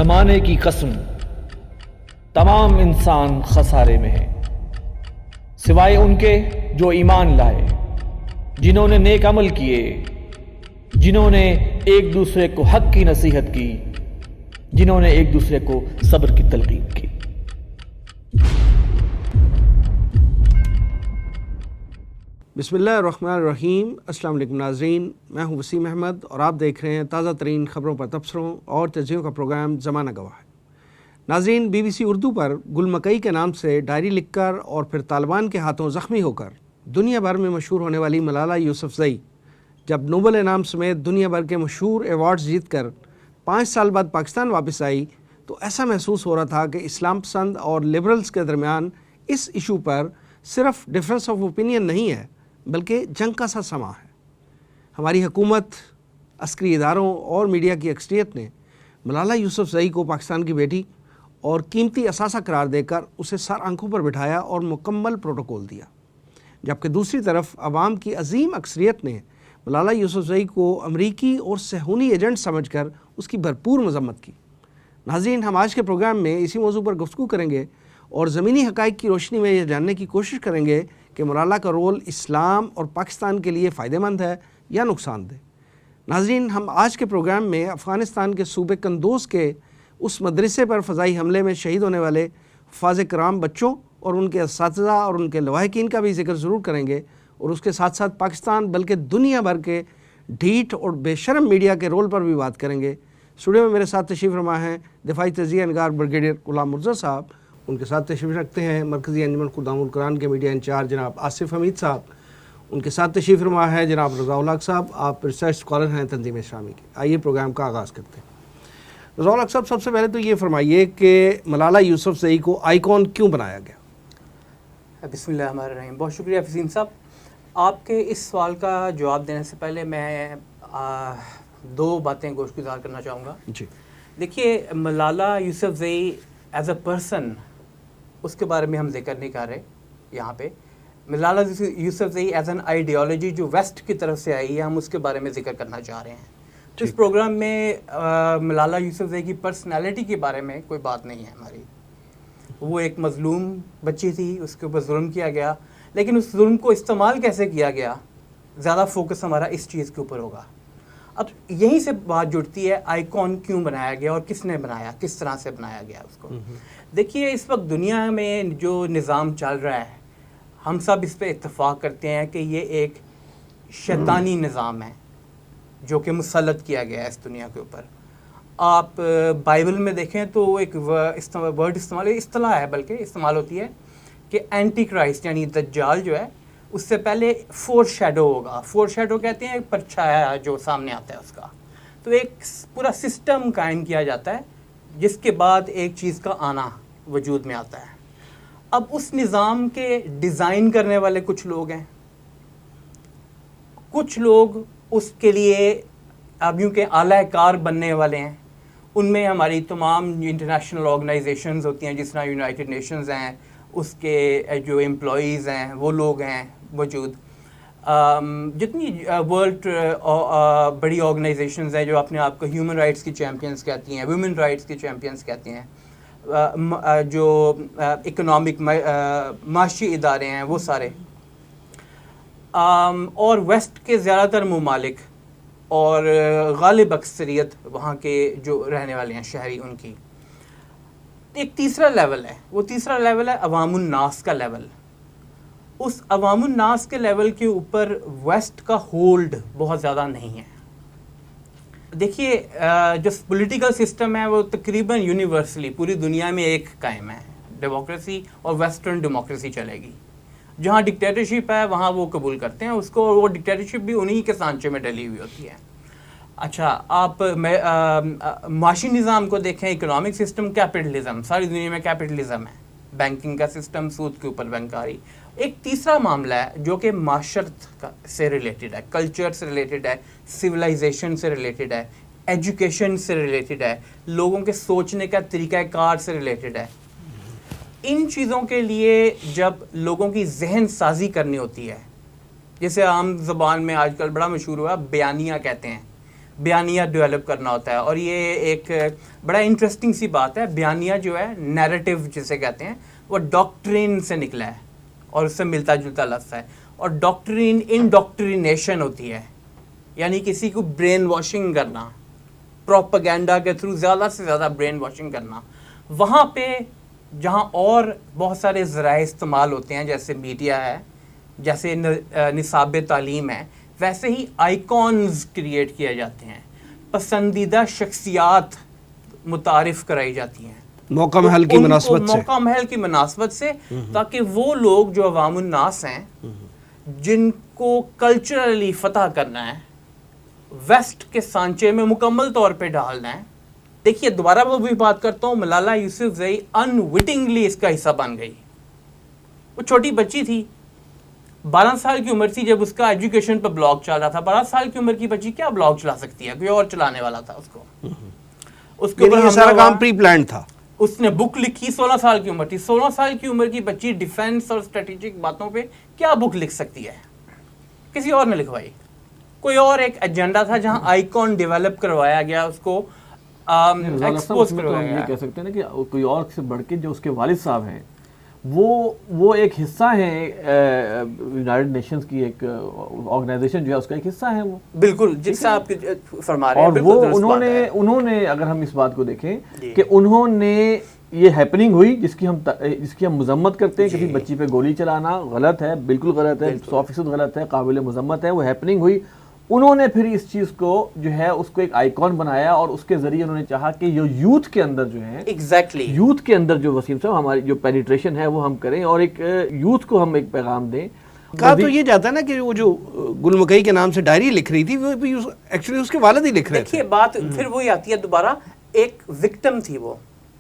زمانے کی قسم تمام انسان خسارے میں ہے، سوائے ان کے جو ایمان لائے، جنہوں نے نیک عمل کیے، جنہوں نے ایک دوسرے کو حق کی نصیحت کی، جنہوں نے ایک دوسرے کو صبر کی تلقین کی۔ بسم اللہ الرحمن الرحیم۔ السلام علیکم ناظرین، میں ہوں وسیم احمد اور آپ دیکھ رہے ہیں تازہ ترین خبروں پر تبصروں اور تجزیوں کا پروگرام زمانہ گواہ ہے۔ ناظرین، بی بی سی اردو پر گل مکئی کے نام سے ڈائری لکھ کر اور پھر طالبان کے ہاتھوں زخمی ہو کر دنیا بھر میں مشہور ہونے والی ملالہ یوسفزئی جب نوبل انعام سمیت دنیا بھر کے مشہور ایوارڈز جیت کر 5 سال بعد پاکستان واپس آئی تو ایسا محسوس ہو رہا تھا کہ اسلام پسند اور لبرلز کے درمیان اس ایشو پر صرف ڈفرینس آف اوپینین نہیں ہے بلکہ جنگ کا سا سما ہے۔ ہماری حکومت، عسکری اداروں اور میڈیا کی اکثریت نے ملالہ یوسفزئی کو پاکستان کی بیٹی اور قیمتی اثاثہ قرار دے کر اسے سر آنکھوں پر بٹھایا اور مکمل پروٹوکول دیا، جبکہ دوسری طرف عوام کی عظیم اکثریت نے ملالہ یوسفزئی کو امریکی اور صہیونی ایجنٹ سمجھ کر اس کی بھرپور مذمت کی۔ ناظرین، ہم آج کے پروگرام میں اسی موضوع پر گفتگو کریں گے اور زمینی حقائق کی روشنی میں یہ جاننے کی کوشش کریں گے کہ ملالہ کا رول اسلام اور پاکستان کے لیے فائدہ مند ہے یا نقصان دہ۔ ناظرین، ہم آج کے پروگرام میں افغانستان کے صوبے قندوز کے اس مدرسے پر فضائی حملے میں شہید ہونے والے حفاظ کرام بچوں اور ان کے اساتذہ اور ان کے لواحقین کا بھی ذکر ضرور کریں گے، اور اس کے ساتھ ساتھ پاکستان بلکہ دنیا بھر کے ڈھیٹ اور بے شرم میڈیا کے رول پر بھی بات کریں گے۔ اسٹوڈیو میں میرے ساتھ تشریف فرما ہیں دفاعی تجزیہ نگار بریگیڈیئر غلام مرزا صاحب، ان کے ساتھ تشریف رکھتے ہیں مرکزی انجمن خدام القرآن کے میڈیا انچارج جناب آصف حمید صاحب، ان کے ساتھ تشریف فرما ہے جناب رضا الحق صاحب، آپ ریسرچ اسکالر ہیں تنظیم اسلامی کے۔ آئیے پروگرام کا آغاز کرتے ہیں۔ رضا الحق صاحب، سب سے پہلے تو یہ فرمائیے کہ ملالہ یوسفزئی کو آئیکن کیوں بنایا گیا؟ بسم اللہ الرحمن الرحیم۔ بہت شکریہ فزین صاحب۔ آپ کے اس سوال کا جواب دینے سے پہلے میں 2 باتیں گوش گزار کرنا چاہوں گا۔ جی دیکھیے، Malala Yousafzai as a person, اس کے بارے میں ہم ذکر نہیں کر رہے یہاں پہ۔ Malala Yousafzai as an ideology جو ویسٹ کی طرف سے آئی ہے، ہم اس کے بارے میں ذکر کرنا چاہ رہے ہیں۔ تو اس پروگرام میں ملالہ یوسفزئی کی پرسنالٹی کے بارے میں کوئی بات نہیں ہے ہماری۔ وہ ایک مظلوم بچی تھی، اس کے اوپر ظلم کیا گیا، لیکن اس ظلم کو استعمال کیسے کیا گیا، زیادہ فوکس ہمارا اس چیز کے اوپر ہوگا۔ اب یہیں سے بات جڑتی ہے آئیکن کیوں بنایا گیا اور کس نے بنایا، کس طرح سے بنایا گیا اس کو۔ دیکھیے، اس وقت دنیا میں جو نظام چل رہا ہے، ہم سب اس پہ اتفاق کرتے ہیں کہ یہ ایک شیطانی نظام ہے جو کہ مسلط کیا گیا ہے اس دنیا کے اوپر۔ آپ بائبل میں دیکھیں تو ایک ورڈ اصطلاح ہے، بلکہ استعمال ہوتی ہے کہ اینٹی کرائسٹ یعنی دجال جو ہے، اس سے پہلے فور شیڈو ہوگا۔ فور شیڈو کہتے ہیں ایک پرچھایا جو سامنے آتا ہے اس کا۔ تو ایک پورا سسٹم قائم کیا جاتا ہے جس کے بعد ایک چیز کا آنا وجود میں آتا ہے۔ اب اس نظام کے ڈیزائن کرنے والے کچھ لوگ ہیں، کچھ لوگ اس کے لیے اب یوں کہ اعلیٰ کار بننے والے ہیں۔ ان میں ہماری تمام انٹرنیشنل آرگنائزیشنز ہوتی ہیں، جس طرح یونائٹڈ نیشنز ہیں، اس کے جو امپلائیز ہیں وہ لوگ ہیں موجود۔ جتنی ورلڈ بڑی آرگنائزیشنز ہیں جو اپنے آپ کو ہیومن رائٹس کی چیمپئنز کہتی ہیں، ویمن رائٹس کی چیمپئنز کہتی ہیں، جو اکنامک معاشی ادارے ہیں وہ سارے، اور ویسٹ کے زیادہ تر ممالک اور غالب اکثریت وہاں کے جو رہنے والے ہیں شہری، ان کی ایک تیسرا لیول ہے۔ وہ تیسرا لیول ہے عوام الناس کا لیول۔ اس عوام الناس کے لیول کے اوپر ویسٹ کا ہولڈ بہت زیادہ نہیں ہے۔ دیکھیے، جو پولیٹیکل سسٹم ہے وہ تقریباً یونیورسلی پوری دنیا میں ایک قائم ہے، ڈیموکریسی، اور ویسٹرن ڈیموکریسی چلے گی۔ جہاں ڈکٹیٹرشپ ہے وہاں وہ قبول کرتے ہیں اس کو، اور وہ ڈکٹیٹرشپ بھی انہی کے سانچے میں ڈلی ہوئی ہوتی ہے۔ اچھا، آپ معاشی نظام کو دیکھیں، اکنامک سسٹم کیپٹلزم، ساری دنیا میں کیپٹلزم ہے، بینکنگ کا سسٹم، سود کے اوپر بینکاری۔ ایک تیسرا معاملہ ہے جو کہ معاشرت سے ریلیٹڈ ہے، کلچر سے ریلیٹڈ ہے، سویلائزیشن سے ریلیٹڈ ہے، ایجوکیشن سے ریلیٹڈ ہے، لوگوں کے سوچنے کا طریقہ کار سے ریلیٹڈ ہے۔ ان چیزوں کے لیے جب لوگوں کی ذہن سازی کرنی ہوتی ہے، جیسے عام زبان میں آج کل بڑا مشہور ہوا بیانیہ کہتے ہیں، بیانیہ ڈیولپ کرنا ہوتا ہے. اور یہ ایک بڑا انٹرسٹنگ سی بات ہے. بیانیہ جو ہے نیریٹو جسے کہتے ہیں وہ ڈاکٹرین سے نکلا ہے اور اس سے ملتا جلتا لفظ ہے. اور ڈاکٹرین انڈاکٹرینیشن ہوتی ہے, یعنی کسی کو برین واشنگ کرنا, پروپیگنڈا کے تھرو زیادہ سے زیادہ برین واشنگ کرنا. وہاں پہ جہاں اور بہت سارے ذرائع استعمال ہوتے ہیں جیسے میڈیا ہے, جیسے نصاب تعلیم ہے, ویسے ہی آئیکونز کریٹ کیے جاتے ہیں, پسندیدہ شخصیات متعارف کرائی جاتی ہیں موقع محل کی مناسبت سے, موقع محل کی مناسبت سے, تاکہ وہ لوگ جو عوام الناس ہیں جن کو کلچرلی فتح کرنا ہے, ویسٹ کے سانچے میں مکمل طور پہ ڈالنا ہے. دیکھیے دوبارہ میں بھی بات کرتا ہوں, ملالہ یوسفزئی انوٹنگلی اس کا حصہ بن گئی. وہ چھوٹی بچی تھی, 12 سال کی عمر تھی جب اس کا ایجوکیشن پہ بلاگ چل رہا تھا. 12 سال کی عمر کی بچی کیا بلاگ چلا سکتی ہے, کوئی اور چلانے والا تھا اس کو. اس کے اوپر سارا کام پری پلانڈ تھا. اس نے بک لکھی, 16 سال کی عمر تھی. 16 سال کی عمر کی بچی ڈیفینس اور اسٹریٹجک باتوں پہ کیا بک لکھ سکتی ہے, کسی اور نے لکھوائی. کوئی اور ایک ایجنڈا تھا جہاں آئیکن ڈیولپ کروایا گیا, اس کو ایکسپوز کروایا گیا. یہ کہہ سکتے ہیں نا کہ کوئی اور سے بڑھ کے جو اس کے والد صاحب ہیں وہ ایک حصہ ہیں یونائٹڈ نیشنز کی ایک آرگنائزیشن جو ہے اس کا ایک حصہ ہے وہ. بالکل جس سے آپ فرما رہے ہیں. اور وہ انہوں نے اگر ہم اس بات کو دیکھیں کہ انہوں نے یہ ہیپننگ ہوئی جس کی ہم مذمت کرتے ہیں, کسی بچی پہ گولی چلانا غلط ہے, بالکل غلط ہے, 100% غلط ہے, قابل مذمت ہے. وہ ہیپننگ ہوئی, انہوں نے پھر اس چیز کو جو ہے اس کو ایک آئیکن بنایا اور اس کے ذریعے انہوں نے چاہا کہ یہ یوتھ کے اندر جو ہے یوتھ کے اندر جو وسیم صاحب ہماری جو پینیٹریشن ہے وہ ہم کریں اور ایک یوتھ کو ہم ایک پیغام دیں. کہا تو یہ جاتا ہے نا کہ وہ جو گل مکئی کے نام سے ڈائری لکھ رہی تھی وہ ایکچولی اس کے والد ہی لکھ رہے تھے. دیکھیے بات پھر وہی آتی ہے دوبارہ, ایک وکٹم تھی, وہ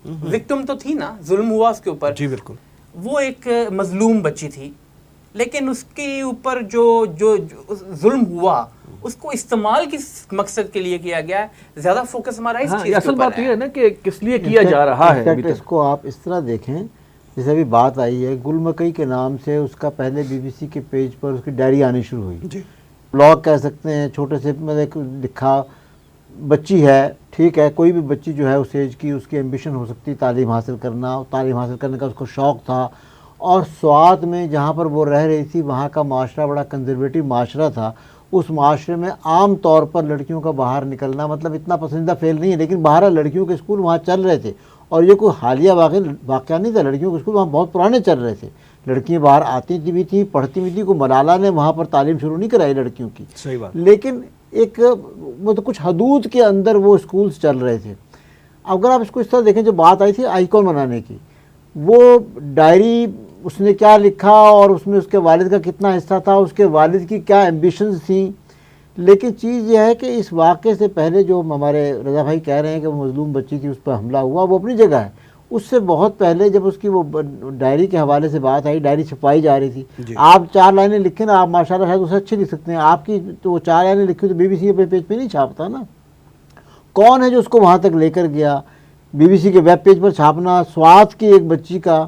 وکٹم تو تھی نا, ظلم ہوا اس کے اوپر. جی بالکل. وہ ایک مظلوم بچی تھی, لیکن اس کے اوپر جو ظلم ہوا اس کو استعمال کس مقصد کے لیے کیا گیا ہے, زیادہ فوکس ہمارا اس چیز اصل بات یہ ہے نا کہ کس لیے کیا جا رہا ہے. اس کو آپ اس طرح دیکھیں جیسے ابھی بات آئی ہے, گل مکئی کے نام سے اس کا پہلے بی بی سی کے پیج پر اس کی ڈائری آنی شروع ہوئی. بلاگ کہہ سکتے ہیں, چھوٹے سے لکھا, بچی ہے ٹھیک ہے, کوئی بھی بچی جو ہے اس ایج کی, اس کی ایمبیشن ہو سکتی تعلیم حاصل کرنا, تعلیم حاصل کرنے کا اس کو شوق تھا. اور سوات میں جہاں پر وہ رہ رہی تھی وہاں کا معاشرہ بڑا کنزرویٹو معاشرہ تھا. اس معاشرے میں عام طور پر لڑکیوں کا باہر نکلنا مطلب اتنا پسندیدہ فیل نہیں ہے, لیکن باہر لڑکیوں کے اسکول وہاں چل رہے تھے. اور یہ کوئی حالیہ واقعہ نہیں تھا, لڑکیوں کے اسکول وہاں بہت پرانے چل رہے تھے. لڑکیاں باہر آتی بھی تھیں, پڑھتی بھی تھیں. کو ملالہ نے وہاں پر تعلیم شروع نہیں کرائی لڑکیوں کی, صحیح بات. لیکن ایک مطلب کچھ حدود کے اندر وہ اسکولز چل رہے تھے. اگر آپ اس کو اس طرح دیکھیں, جو بات آئی تھی آئیکن بنانے کی, وہ ڈائری اس نے کیا لکھا اور اس میں اس کے والد کا کتنا حصہ تھا, اس کے والد کی کیا ایمبیشنز تھیں. لیکن چیز یہ ہے کہ اس واقعے سے پہلے جو ہمارے رضا بھائی کہہ رہے ہیں کہ وہ مظلوم بچی تھی, اس پر حملہ ہوا, وہ اپنی جگہ ہے. اس سے بہت پہلے جب اس کی وہ ڈائری کے حوالے سے بات آئی, ڈائری چھپائی جا رہی تھی. آپ 4 لائنیں لکھیں نا, آپ ماشاءاللہ شاید اسے اچھی لکھ سکتے ہیں, آپ کی تو وہ 4 لائنیں لکھی تو بی بی سی اپنے پیج پہ نہیں چھاپتا نا. کون ہے جو اس کو وہاں تک لے کر گیا؟ بی بی سی کے ویب پیج پر چھاپنا. سوات کی ایک بچی کا,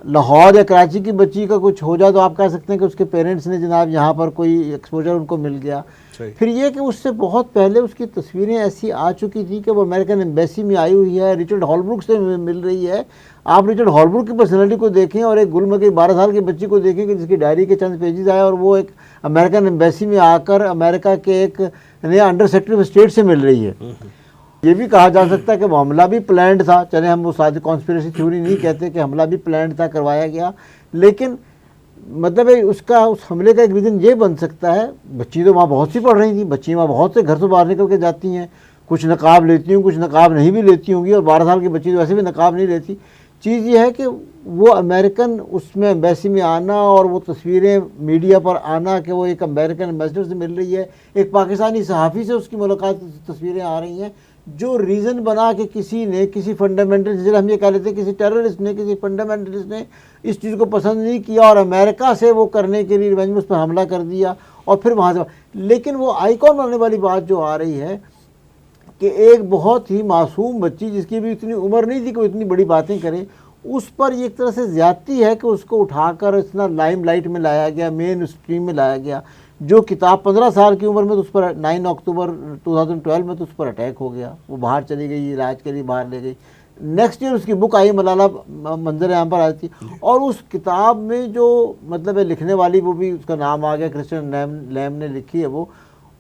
لاہور یا کراچی کی بچی کا کچھ ہو جائے تو آپ کہہ سکتے ہیں کہ اس کے پیرنٹس نے جناب یہاں پر کوئی ایکسپوجر ان کو مل گیا. پھر یہ کہ اس سے بہت پہلے اس کی تصویریں ایسی آ چکی تھی کہ وہ امریکن ایمبیسی میں آئی ہوئی ہے, رچرڈ ہالبروک سے مل رہی ہے. آپ رچرڈ ہالبروک کی پرسنالٹی کو دیکھیں اور ایک گل مکئی 12 سال کی بچی کو دیکھیں کہ جس کی ڈائری کے چند پیجز آئے اور وہ ایک امریکن ایمبیسی میں آ کر امریکہ کے ایک نیا انڈر سیکرٹری آف اسٹیٹ سے مل رہی ہے. یہ بھی کہا جا سکتا ہے کہ وہ حملہ بھی پلانڈ تھا. چلے ہم وہ ساتھ کانسپریسی تھیوری نہیں کہتے کہ حملہ بھی پلانڈ تھا, کروایا گیا, لیکن مطلب اس حملے کا ایک ریزن یہ بن سکتا ہے. بچی تو وہاں بہت سی پڑھ رہی تھیں, بچی وہاں بہت سے گھر سے باہر نکل کے جاتی ہیں, کچھ نقاب لیتی ہوں, کچھ نقاب نہیں بھی لیتی ہوں گی, اور 12 سال کی بچی تو ویسے بھی نقاب نہیں لیتی. چیز یہ ہے کہ وہ امریکن اس میں ایمبیسی میں آنا اور وہ تصویریں میڈیا پر آنا کہ وہ ایک امریکن ایمبیسڈر سے مل رہی ہے, ایک پاکستانی صحافی سے اس کی ملاقات تصویریں آ رہی ہیں, جو ریزن بنا کہ کسی نے, کسی فنڈامنٹل, ہم یہ کہہ لیتے ہیں کسی ٹیررسٹ نے, کسی فنڈامنٹلسٹ نے اس چیز کو پسند نہیں کیا اور امریکہ سے وہ کرنے کے لیے ریونج میں اس پر حملہ کر دیا اور پھر وہاں سے. لیکن وہ آئیکن بننے والی بات جو آ رہی ہے کہ ایک بہت ہی معصوم بچی جس کی بھی اتنی عمر نہیں تھی کہ وہ اتنی بڑی باتیں کرے, اس پر یہ ایک طرح سے زیادتی ہے کہ اس کو اٹھا کر اتنا لائم لائٹ میں لایا گیا, مین اسٹریم میں لایا گیا. جو کتاب 15 سال کی عمر میں تو اس پر 9 اکتوبر 2012 میں تو اس پر اٹیک ہو گیا، وہ باہر چلی گئی، علاج کے لیے باہر لے گئی. نیکسٹ ایئر اس کی بک آئی، ملالہ منظر عام پر آئی تھی، اور اس کتاب میں جو مطلب ہے لکھنے والی وہ بھی اس کا نام آ گیا، کرسچن لیم نے لکھی ہے. وہ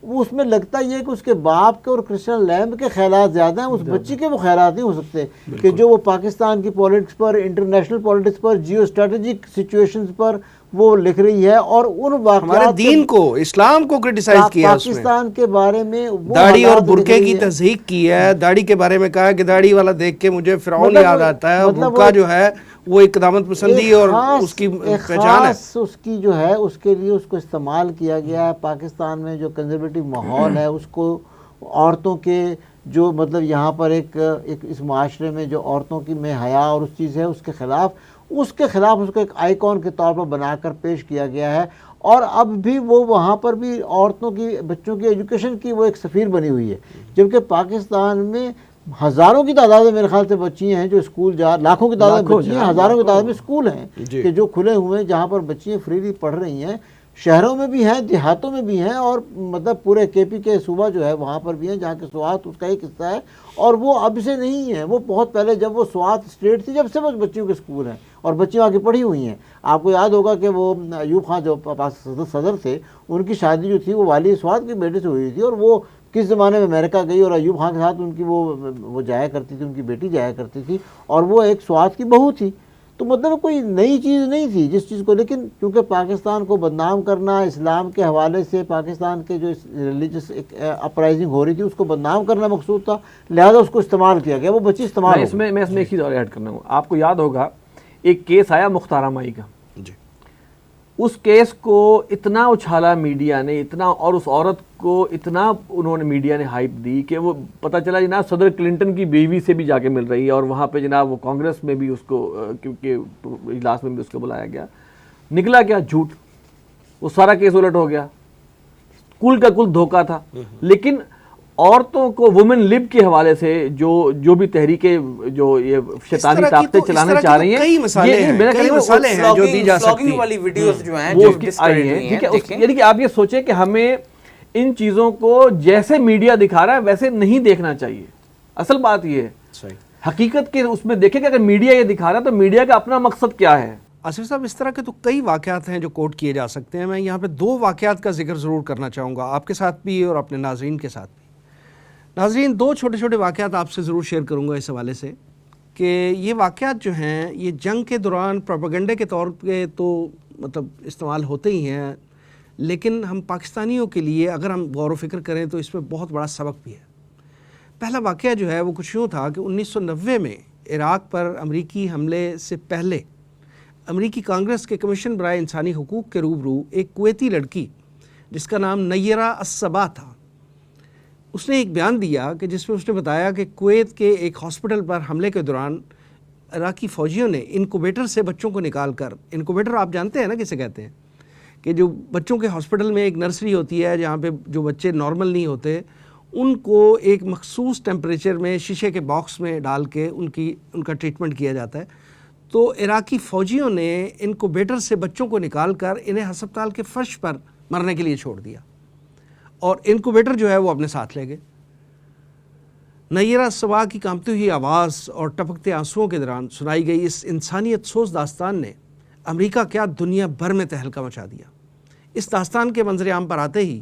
اس میں لگتا یہ ہے کہ اس کے باپ کے اور کرسچن لیمب کے خیالات زیادہ ہیں، اس بچی کے وہ خیالات نہیں ہو سکتے کہ جو وہ پاکستان کی پالیٹکس پر، انٹرنیشنل پالیٹکس پر، جیو اسٹریٹجک سچویشنز پر وہ لکھ رہی ہے، اور ان واقعات ہمارے دین کو، اسلام کو کرٹیسائز کیا، پاکستان کے بارے میں داڑھی اور برقعے کی تضحیق کی ہے. داڑھی کے بارے میں کہا کہ داڑھی والا دیکھ کے مجھے فرعون یاد آتا ہے، اور برقعہ جو ہے وہ ایک قدامت پسندی اور اس کی پہچان ہے. اس کی جو ہے اس کے لیے اس کو استعمال کیا گیا ہے. پاکستان میں جو کنزرویٹو ماحول ہے اس کو عورتوں کے جو مطلب یہاں پر ایک اس معاشرے میں جو عورتوں کی میں حیا اور اس چیز ہے اس کے خلاف اس کو ایک آئیکن کے طور پر بنا کر پیش کیا گیا ہے. اور اب بھی وہ وہاں پر بھی عورتوں کی، بچوں کی ایجوکیشن کی وہ ایک سفیر بنی ہوئی ہے، جبکہ پاکستان میں ہزاروں کی تعداد میں میرے خیال سے بچیاں ہیں جو اسکول لاکھوں کی تعداد میں بچیاں، ہزاروں کی تعداد میں اسکول ہیں کہ جو کھلے ہوئے ہیں جہاں پر بچیاں فریلی پڑھ رہی ہیں. شہروں میں بھی ہیں، دیہاتوں میں بھی ہیں، اور مطلب پورے کے پی کے صوبہ جو ہے وہاں پر بھی ہیں جہاں کہ سوات اس کا ایک حصہ ہے. اور وہ اب سے نہیں ہے، وہ بہت پہلے جب وہ سوات اسٹیٹ تھی جب سے وہ بچیوں کے اسکول ہیں اور بچیاں آگے پڑھی ہوئی ہیں. آپ کو یاد ہوگا کہ وہ ایوب خان جو صدر تھے ان کی شادی جو تھی وہ والی سوات کی بیٹے سے ہوئی تھی، اور وہ کس زمانے میں امریکہ گئی اور ایوب خان کے ساتھ ان کی وہ جایا کرتی تھی، ان کی بیٹی جایا کرتی تھی، اور وہ ایک سوات کی بہو تھی. تو مطلب کوئی نئی چیز نہیں تھی جس چیز کو، لیکن کیونکہ پاکستان کو بدنام کرنا، اسلام کے حوالے سے پاکستان کے جو ریلیجس اپرائزنگ ہو رہی تھی اس کو بدنام کرنا مقصود تھا، لہذا اس کو استعمال کیا گیا. وہ بچی استعمال میں اس میں ایک چیز اور ایڈ کرنا ہوں. آپ کو یاد ہوگا ایک کیس آیا مختار مائی کا، اس کیس کو اتنا اچھالا میڈیا نے، اتنا، اور اس عورت کو اتنا انہوں نے میڈیا نے ہائپ دی کہ وہ پتہ چلا جناب صدر کلنٹن کی بیوی سے بھی جا کے مل رہی ہے، اور وہاں پہ جناب وہ کانگریس میں بھی اس کو، کیونکہ اجلاس میں بھی اس کو بلایا گیا. نکلا کیا؟ جھوٹ. وہ سارا کیس الٹ ہو گیا، کل کا کل دھوکہ تھا. لیکن عورتوں کو وومن لب کے حوالے سے جو بھی تحریکیں جو یہ شیطانی طاقتیں چلانے چاہ رہی ہیں، کئی مسائلے ہیں جو دی جا سکتی ہیں والی ویڈیوز جو ہیں وہ اس کی آئی ہیں. ٹھیک ہے، یعنی کہ آپ یہ سوچیں کہ ہمیں ان چیزوں کو جیسے میڈیا دکھا رہا ہے ویسے نہیں دیکھنا چاہیے. اصل بات یہ ہے حقیقت کے اس میں دیکھیں کہ اگر میڈیا یہ دکھا رہا ہے تو میڈیا کا اپنا مقصد کیا ہے. آصف صاحب، اس طرح کے تو کئی واقعات ہیں جو کوٹ کیے جا سکتے ہیں. میں یہاں پہ 2 واقعات کا ذکر ضرور کرنا چاہوں گا، آپ کے ساتھ بھی اور اپنے ناظرین کے ساتھ بھی. ناظرین، 2 چھوٹے چھوٹے واقعات آپ سے ضرور شیئر کروں گا اس حوالے سے کہ یہ واقعات جو ہیں یہ جنگ کے دوران پروپیگنڈے کے طور پہ تو مطلب استعمال ہوتے ہی ہیں، لیکن ہم پاکستانیوں کے لیے اگر ہم غور و فکر کریں تو اس میں بہت بڑا سبق بھی ہے. پہلا واقعہ جو ہے وہ کچھ یوں تھا کہ 1990 میں عراق پر امریکی حملے سے پہلے امریکی کانگریس کے کمیشن برائے انسانی حقوق کے روبرو ایک کویتی لڑکی جس کا نام نیرہ الصبا تھا، اس نے ایک بیان دیا کہ جس میں اس نے بتایا کہ کویت کے ایک ہاسپٹل پر حملے کے دوران عراقی فوجیوں نے انکوبیٹر سے بچوں کو نکال کر، انکوبیٹر آپ جانتے ہیں نا کسے کہتے ہیں، کہ جو بچوں کے ہاسپٹل میں ایک نرسری ہوتی ہے جہاں پہ جو بچے نارمل نہیں ہوتے ان کو ایک مخصوص ٹیمپریچر میں شیشے کے باکس میں ڈال کے ان کا ٹریٹمنٹ کیا جاتا ہے. تو عراقی فوجیوں نے انکوبیٹر سے بچوں کو نکال کر انہیں ہسپتال کے فرش پر مرنے کے لیے چھوڑ دیا، اور انکوبیٹر جو ہے وہ اپنے ساتھ لے گئے. نیرہ الصبا کی کانپتی ہوئی آواز اور ٹپکتے آنسوؤں کے دوران سنائی گئی اس انسانیت سوز داستان نے امریکہ کیا دنیا بھر میں تہلکہ مچا دیا. اس داستان کے منظر عام پر آتے ہی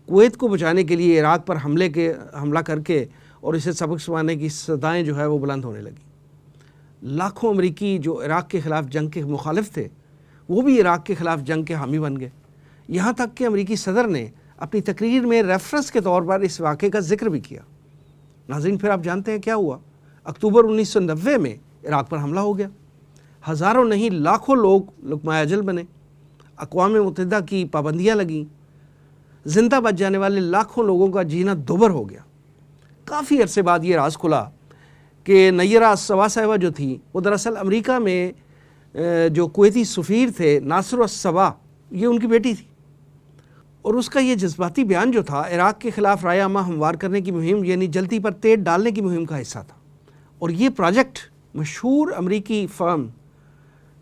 کویت کو بچانے کے لیے عراق پر حملہ کر کے اور اسے سبق سکھانے کی صدائیں جو ہے وہ بلند ہونے لگیں. لاکھوں امریکی جو عراق کے خلاف جنگ کے مخالف تھے وہ بھی عراق کے خلاف جنگ کے حامی بن گئے. یہاں تک کہ امریکی صدر نے اپنی تقریر میں ریفرنس کے طور پر اس واقعے کا ذکر بھی کیا. ناظرین، پھر آپ جانتے ہیں کیا ہوا؟ اکتوبر 1990 میں عراق پر حملہ ہو گیا. ہزاروں نہیں لاکھوں لوگ لقمہ اجل بنے، اقوام متحدہ کی پابندیاں لگیں، زندہ بچ جانے والے لاکھوں لوگوں کا جینا دوبر ہو گیا. کافی عرصے بعد یہ راز کھلا کہ نیرہ الصبا صاحبہ جو تھی وہ دراصل امریکہ میں جو کویتی سفیر تھے ناصر الصبا، یہ ان کی بیٹی تھی، اور اس کا یہ جذباتی بیان جو تھا عراق کے خلاف رائے عامہ ہموار کرنے کی مہم، یعنی جلتی پر تیل ڈالنے کی مہم کا حصہ تھا. اور یہ پروجیکٹ مشہور امریکی فرم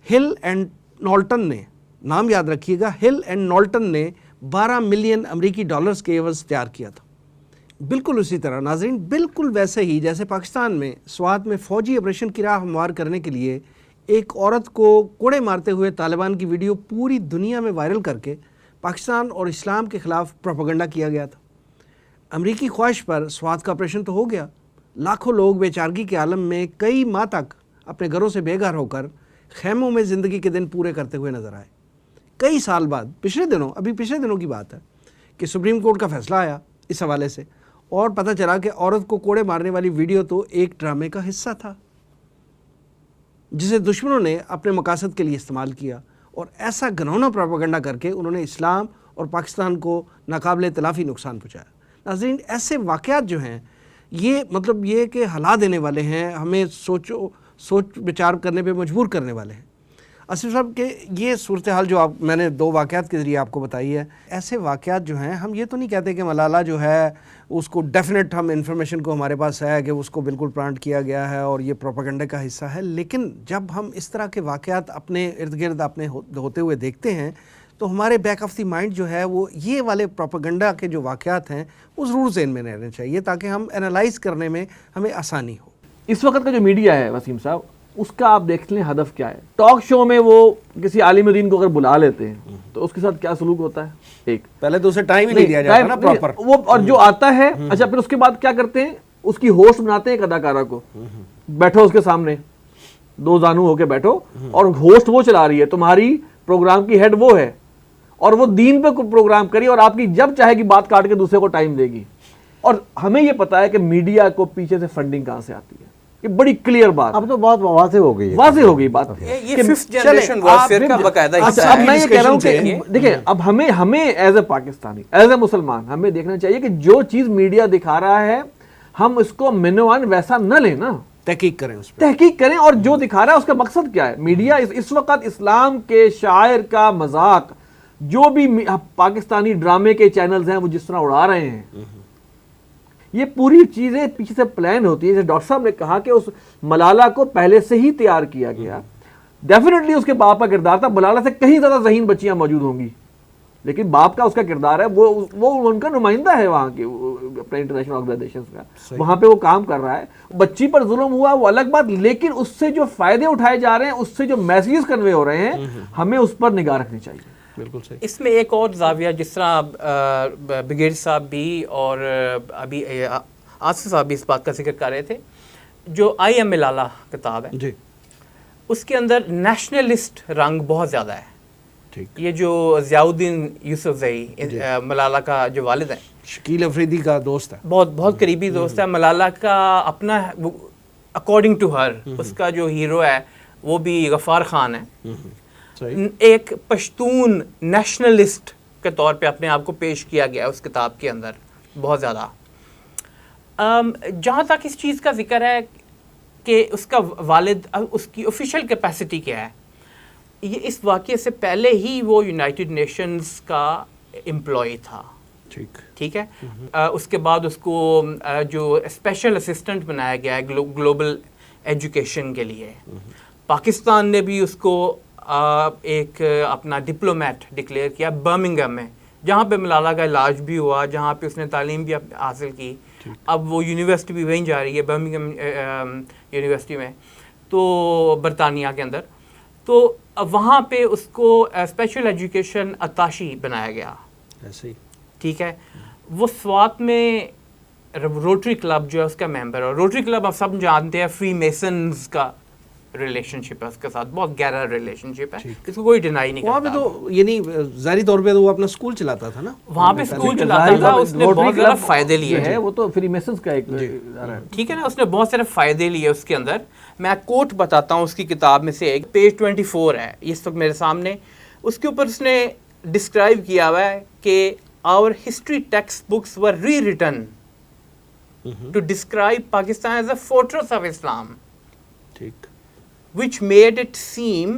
ہل اینڈ نولٹن نے، نام یاد رکھیے گا، ہل اینڈ نولٹن نے 12 ملین امریکی ڈالرز کے عوض تیار کیا تھا. بالکل اسی طرح ناظرین، بالکل ویسے ہی جیسے پاکستان میں سوات میں فوجی آپریشن کی راہ ہموار کرنے کے لیے ایک عورت کو کوڑے مارتے ہوئے طالبان کی ویڈیو پوری دنیا میں وائرل کر کے پاکستان اور اسلام کے خلاف پروپیگنڈا کیا گیا تھا. امریکی خواہش پر سوات کا آپریشن تو ہو گیا، لاکھوں لوگ بے چارگی کے عالم میں کئی ماہ تک اپنے گھروں سے بے گھر ہو کر خیموں میں زندگی کے دن پورے کرتے ہوئے نظر آئے. کئی سال بعد پچھلے دنوں کی بات ہے کہ سپریم کورٹ کا فیصلہ آیا اس حوالے سے، اور پتہ چلا کہ عورت کو کوڑے مارنے والی ویڈیو تو ایک ڈرامے کا حصہ تھا جسے دشمنوں نے اپنے مقاصد کے لیے استعمال کیا، اور ایسا گھنونا پروپیگنڈا کر کے انہوں نے اسلام اور پاکستان کو ناقابل تلافی نقصان پہنچایا. ناظرین، ایسے واقعات جو ہیں یہ مطلب یہ کہ ہلا دینے والے ہیں، ہمیں سوچ بچار کرنے پہ مجبور کرنے والے ہیں. اسد صاحب کہ یہ صورتحال جو میں نے 2 واقعات کے ذریعے آپ کو بتائی ہے، ایسے واقعات جو ہیں ہم یہ تو نہیں کہتے کہ ملالہ جو ہے اس کو ڈیفینیٹ ہم انفارمیشن کو ہمارے پاس ہے کہ اس کو بالکل پلانٹ کیا گیا ہے اور یہ پروپیگنڈے کا حصہ ہے، لیکن جب ہم اس طرح کے واقعات اپنے ارد گرد اپنے ہوتے ہوئے دیکھتے ہیں تو ہمارے بیک آف دی مائنڈ جو ہے وہ یہ والے پروپیگنڈا کے جو واقعات ہیں وہ ضرور ذہن میں رہنے چاہیے تاکہ ہم انالائز کرنے میں ہمیں آسانی ہو. اس وقت کا جو میڈیا ہے وسیم صاحب، اس کا آپ دیکھ لیں ہدف کیا ہے. ٹاک شو میں وہ کسی عالم دین کو اگر بلا لیتے ہیں تو اس کے ساتھ کیا سلوک ہوتا ہے؟ ایک پہلے تو اسے ٹائم ہی نہیں دیا جاتا نا پراپر، وہ اور جو آتا ہے اچھا پھر اس کے بعد کیا کرتے ہیں، اس کی ہوسٹ بناتے ہیں ایک اداکارہ کو، بیٹھو اس کے سامنے 2 زانو ہو کے بیٹھو اور ہوسٹ وہ چلا رہی ہے، تمہاری پروگرام کی ہیڈ وہ ہے اور وہ دین پہ پروگرام کری اور آپ کی جب چاہے گی بات کاٹ کے دوسرے کو ٹائم دے گی. اور ہمیں یہ پتا ہے کہ میڈیا کو پیچھے سے فنڈنگ کہاں سے آتی ہے، یہ بڑی کلیئر بات. اب تو بہت واضح ہو گئی بات. یہ 5th جنریشن وارفیئر کا باقاعدہ حصہ ہے. اب میں یہ کہہ رہا ہوں کہ دیکھیں اب ہمیں as a Pakistani, as a مسلمان ہمیں دیکھنا چاہیے کہ جو چیز میڈیا دکھا رہا ہے ہم اس کو منوان ویسا نہ لیں نا، تحقیق کریں اور جو دکھا رہا ہے اس کا مقصد کیا ہے. میڈیا اس وقت اسلام کے شاعر کا مذاق جو بھی پاکستانی ڈرامے کے چینلز ہیں وہ جس طرح اڑا رہے ہیں، یہ پوری چیزیں پیچھے سے پلان ہوتی ہے. جیسے ڈاکٹر صاحب نے کہا کہ اس ملالہ کو پہلے سے ہی تیار کیا گیا، ڈیفینیٹلی اس کے باپ کا کردار تھا، ملالہ سے کہیں زیادہ ذہین بچیاں موجود ہوں گی، لیکن باپ کا اس کا کردار ہے، وہ ان کا نمائندہ ہے وہاں کے اپنے انٹرنیشنل آرگنائزیشنز کا، وہاں پہ وہ کام کر رہا ہے. بچی پر ظلم ہوا وہ الگ بات، لیکن اس سے جو فائدے اٹھائے جا رہے ہیں، اس سے جو میسیجز کنوے ہو رہے ہیں، ہمیں اس پر نگاہ رکھنی چاہیے. بالکل صحیح. اس میں ایک اور زاویہ جس طرح بریگیڈ صاحب بھی اور ابھی آصف صاحب بھی اس بات کا ذکر کر رہے تھے، جو آئی ایم ملالہ کتاب ہے جی، اس کے اندر نیشنلسٹ رنگ بہت زیادہ ہے. ٹھیک. یہ جو ضیاء الدین یوسف زئی ملالہ کا جو والد ہے، شکیل افریدی کا دوست ہے، بہت قریبی دوست ہے. ملالہ کا اپنا اکارڈنگ ٹو ہر اس کا جو ہیرو ہے وہ بھی غفار خان ہے. ایک پشتون نیشنلسٹ کے طور پہ اپنے آپ کو پیش کیا گیا اس کتاب کے اندر بہت زیادہ. جہاں تک اس چیز کا ذکر ہے کہ اس کا والد اس کی آفیشیل کیپیسٹی کیا ہے، یہ اس واقعے سے پہلے ہی وہ یونائٹڈ نیشنز کا امپلائی تھا. ٹھیک ہے. اس کے بعد اس کو جو اسپیشل اسسٹنٹ بنایا گیا ہے گلوبل ایجوکیشن کے لیے. پاکستان نے بھی اس کو ایک اپنا ڈپلومیٹ ڈکلیئر کیا برمنگھم میں، جہاں پہ ملالہ کا علاج بھی ہوا، جہاں پہ اس نے تعلیم بھی حاصل کی. اب وہ یونیورسٹی بھی وہیں جا رہی ہے، برمنگھم یونیورسٹی میں، تو برطانیہ کے اندر. تو وہاں پہ اس کو اسپیشل ایجوکیشن اتاشی بنایا گیا. ٹھیک ہے. وہ سوات میں روٹری کلب جو ہے اس کا ممبر ہے. روٹری کلب آپ سب جانتے ہیں فری میسنز کا ریلیشن شپ ہے اس کے ساتھ، بہت گہرا ریلیشن شپ ہے، اس کو کوئی ڈینائی نہیں کرتا. وہاں پہ تو یعنی ظاہری طور پہ تو وہ اپنا اسکول چلاتا تھا نا، وہاں پہ اسکول چلاتا تھا، اس نے بہت زیادہ فائدے لیے ہیں. وہ تو فری میسنز کا ایک ادارہ ہے، ٹھیک ہے نا. اس نے بہت سارے فائدے لیے اس کے اندر. میں کوٹ بتاتا ہوں اس کی کتاب میں سے، ایک پیج 24 ہے اس وقت میرے سامنے. اس کے اوپر اس نے ڈسکرائب کیا ہوا ہے کہ our history textbooks were rewritten to describe Pakistan as a fortress of Islam, which made it seem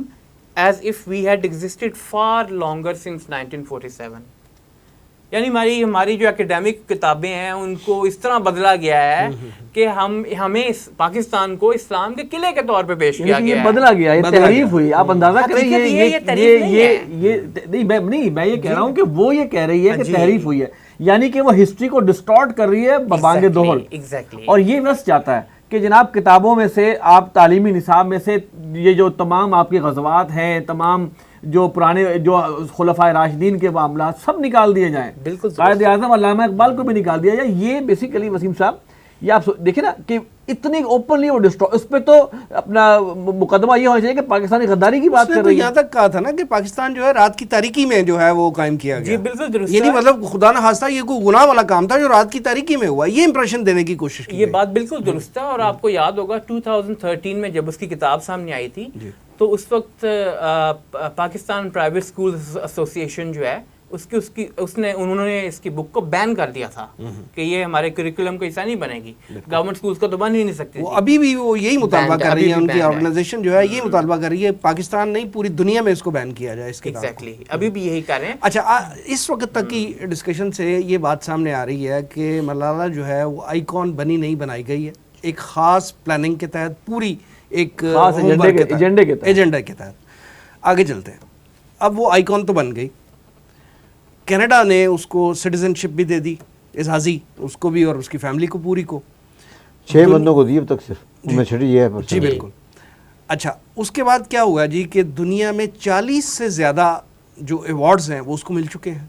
as if we had existed far longer since 1947. یعنی ہماری جو اکیڈیمک کتابیں ہیں ان کو اس طرح بدلا گیا ہے کہ ہمیں پاکستان کو اسلام کے قلعے کے طور پہ پیش کیا گیا ہے. بدلا گیا, یہ تحریف ہوئی. آپ اندازہ کریں میں یہ کہہ رہا ہوں کہ وہ یہ کہہ رہی ہے کہ تحریف ہوئی ہے, یعنی کہ وہ ہسٹری کو ڈسٹارٹ کر رہی ہے ببانگ دوہل. اور یہ ویسٹ جاتا ہے کہ جناب کتابوں میں سے, آپ تعلیمی نصاب میں سے یہ جو تمام آپ کے غزوات ہیں, تمام جو پرانے جو خلفائے راشدین کے معاملات سب نکال دیے جائیں, قائد اعظم علامہ اقبال کو بھی نکال دیا جائے. یہ بیسیکلی وسیم صاحب یہ آپ دیکھیں نا کہ اتنی اوپنلی وہ ڈسٹرو, اس پہ تو اپنا مقدمہ یہ ہونا چاہیے کہ پاکستانی غداری کی بات کر رہی ہے. یہاں تک کہا تھا نا کہ پاکستان جو ہے رات کی تاریکی میں جو ہے وہ قائم کیا گیا. جی بالکل درست. یعنی مطلب خدا نخواستہ یہ کوئی گناہ والا کام تھا جو رات کی تاریکی میں ہوا, یہ امپریشن دینے کی کوشش کی. یہ بات بالکل درست ہے. اور آپ کو یاد ہوگا 2013 میں جب اس کی کتاب سامنے آئی تھی تو اس وقت پاکستان پرائیویٹ اسکول ایسوسی ایشن جو ہے انہوں نے اس کی بک کو بین کر دیا تھا کہ یہ ہمارے کریکولم کا حصہ نہیں بنے گی. گورنمنٹ اسکولز کو تو بن ہی نہیں سکتی. وہ ابھی بھی وہ یہی مطالبہ کر رہی ہے, ان کی آرگنائزیشن جو ہے یہ مطالبہ کر رہی ہے پاکستان نہیں پوری دنیا میں اس کو بین کیا جائے. اس کے ایگزیکٹلی ابھی بھی یہی کر رہے ہیں. اچھا, اس وقت تک کی ڈسکشن سے یہ بات سامنے آ رہی ہے کہ ملالہ جو ہے وہ آئیکن نہیں بنائی گئی ہے, ایک خاص پلاننگ کے تحت, پوری ایک ایجنڈے کے تحت. آگے چلتے ہیں. اب وہ آئیکن تو بن گئی, کینیڈا نے اس کو سٹیزن شپ بھی دے دی, اعزازی, اس کو بھی اور اس کی فیملی کو پوری کو. 6 بندوں کو دی اب تک صرف, میں چھٹی یہ ہے. جی بالکل. اچھا, اس کے بعد کیا ہوا جی کہ دنیا میں 40 سے زیادہ جو ایوارڈز ہیں وہ اس کو مل چکے ہیں.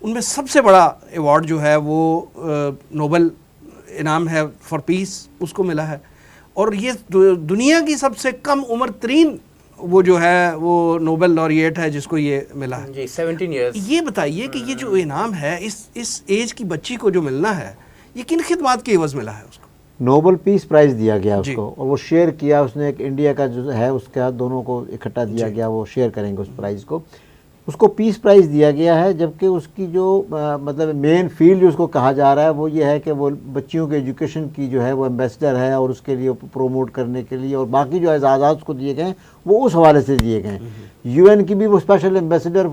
ان میں سب سے بڑا ایوارڈ جو ہے وہ نوبل انعام ہے فار پیس, اس کو ملا ہے. اور یہ دنیا کی سب سے کم عمر ترین وہ جو ہے وہ نوبل laureate ہے جس کو یہ ملا ہے. جی 17 ایئرز. یہ بتائیے کہ یہ جو انعام ہے اس ایج کی بچی کو جو ملنا ہے, یہ کن خدمات کے عوض ملا ہے اس کو؟ نوبل پیس پرائز دیا گیا اس کو, اور وہ شیئر کیا اس نے, ایک انڈیا کا جو ہے اس کا دونوں کو اکٹھا دیا گیا, وہ شیئر کریں گے اس پرائز کو. اس کو پیس پرائز دیا گیا ہے, جبکہ اس کی جو مطلب مین فیلڈ جو اس کو کہا جا رہا ہے وہ یہ ہے کہ وہ بچیوں کے ایجوکیشن کی جو ہے وہ ایمبیسڈر ہے, اور اس کے لیے پروموٹ کرنے کے لیے, اور باقی جو اعزازات اس کو دیے گئے ہیں وہ اس حوالے سے دیے گئے ہیں. یو این کی بھی وہ اسپیشل ایمبیسڈر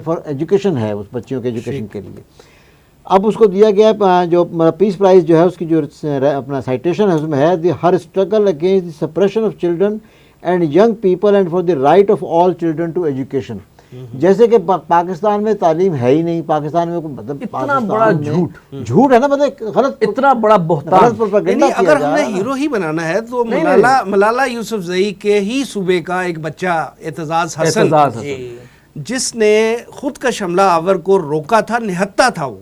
فار ایجوکیشن ہے, اس بچیوں کے ایجوکیشن کے لیے. اب اس کو دیا گیا جو پیس پرائز جو ہے اس کی جو اپنا سائٹیشن ہے اس میں ہے, the her struggle against the suppression of children and young people and for the right of all children to education. جیسے کہ پاکستان میں تعلیم ہے ہی نہیں, پاکستان میں مطلب اتنا بڑا جھوٹ ہے نا, مطلب غلط, اتنا بڑا بہتان. اگر ہم نے ہیرو ہی بنانا ہے تو ملالہ یوسفزئی کے ہی صوبے کا ایک بچہ اعتزاز حسن, جس نے خود کا حملہ آور کو روکا تھا, نہتا تھا وہ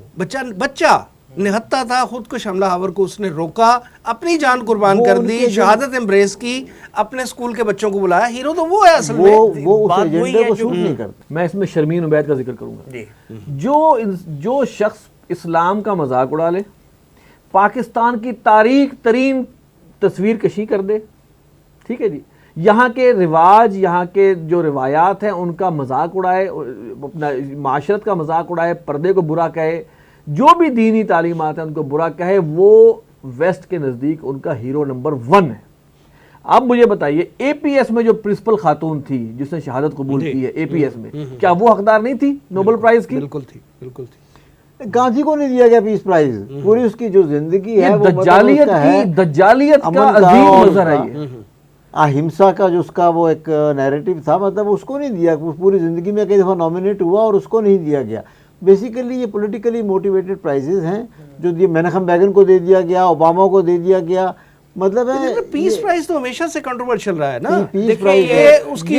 بچہ نہتا تھا, خود کو حملہ آور کو اس نے روکا, اپنی جان قربان کر دی, شہادت امبریس کی, اپنے اسکول کے بچوں کو بلایا. ہیرو تو وہ ہے اصل میں, وہ اس ایجنڈے کو شوٹ نہیں کرتا. میں اس میں شرمین عبید کا ذکر کروں گا. جو شخص اسلام کا مذاق اڑا لے, پاکستان کی تاریخ ترین تصویر کشی کر دے, ٹھیک ہے جی, یہاں کے رواج, یہاں کے جو روایات ہیں ان کا مذاق اڑائے, اپنا معاشرت کا مذاق اڑائے, پردے کو برا کہے, جو بھی دینی تعلیمات ہیں ان کو برا کہے, وہ ویسٹ کے نزدیک ان کا ہیرو نمبر 1 ہے. اب مجھے بتائیے, اے پی ایس میں جو پرنسپل خاتون تھی جس نے شہادت قبول کی ہے اے پی ایس میں, کیا وہ حقدار نہیں تھی نوبل پرائز کی؟ بالکل تھی, بالکل تھی. گاندھی کو نہیں دیا گیا پیس پرائز. پوری اس کی جو زندگی ہے دجالیت کا عظیم نظر ہے یہ. اہمسا کا جو اس کا وہ ایک نیریٹو تھا, مطلب اس کو نہیں دیا. پوری زندگی میں کئی دفعہ نامینیٹ ہوا اور اس کو نہیں دیا گیا. بیسیکلی یہ پولیٹیکلی موٹیویٹڈ پرائزز ہیں جو مینخم بیگن کو دے دیا گیا, اوباما کو دے دیا گیا. مطلب ہے پیس پرائز تو ہمیشہ سے کنٹروورشل رہا ہے نا. اس کی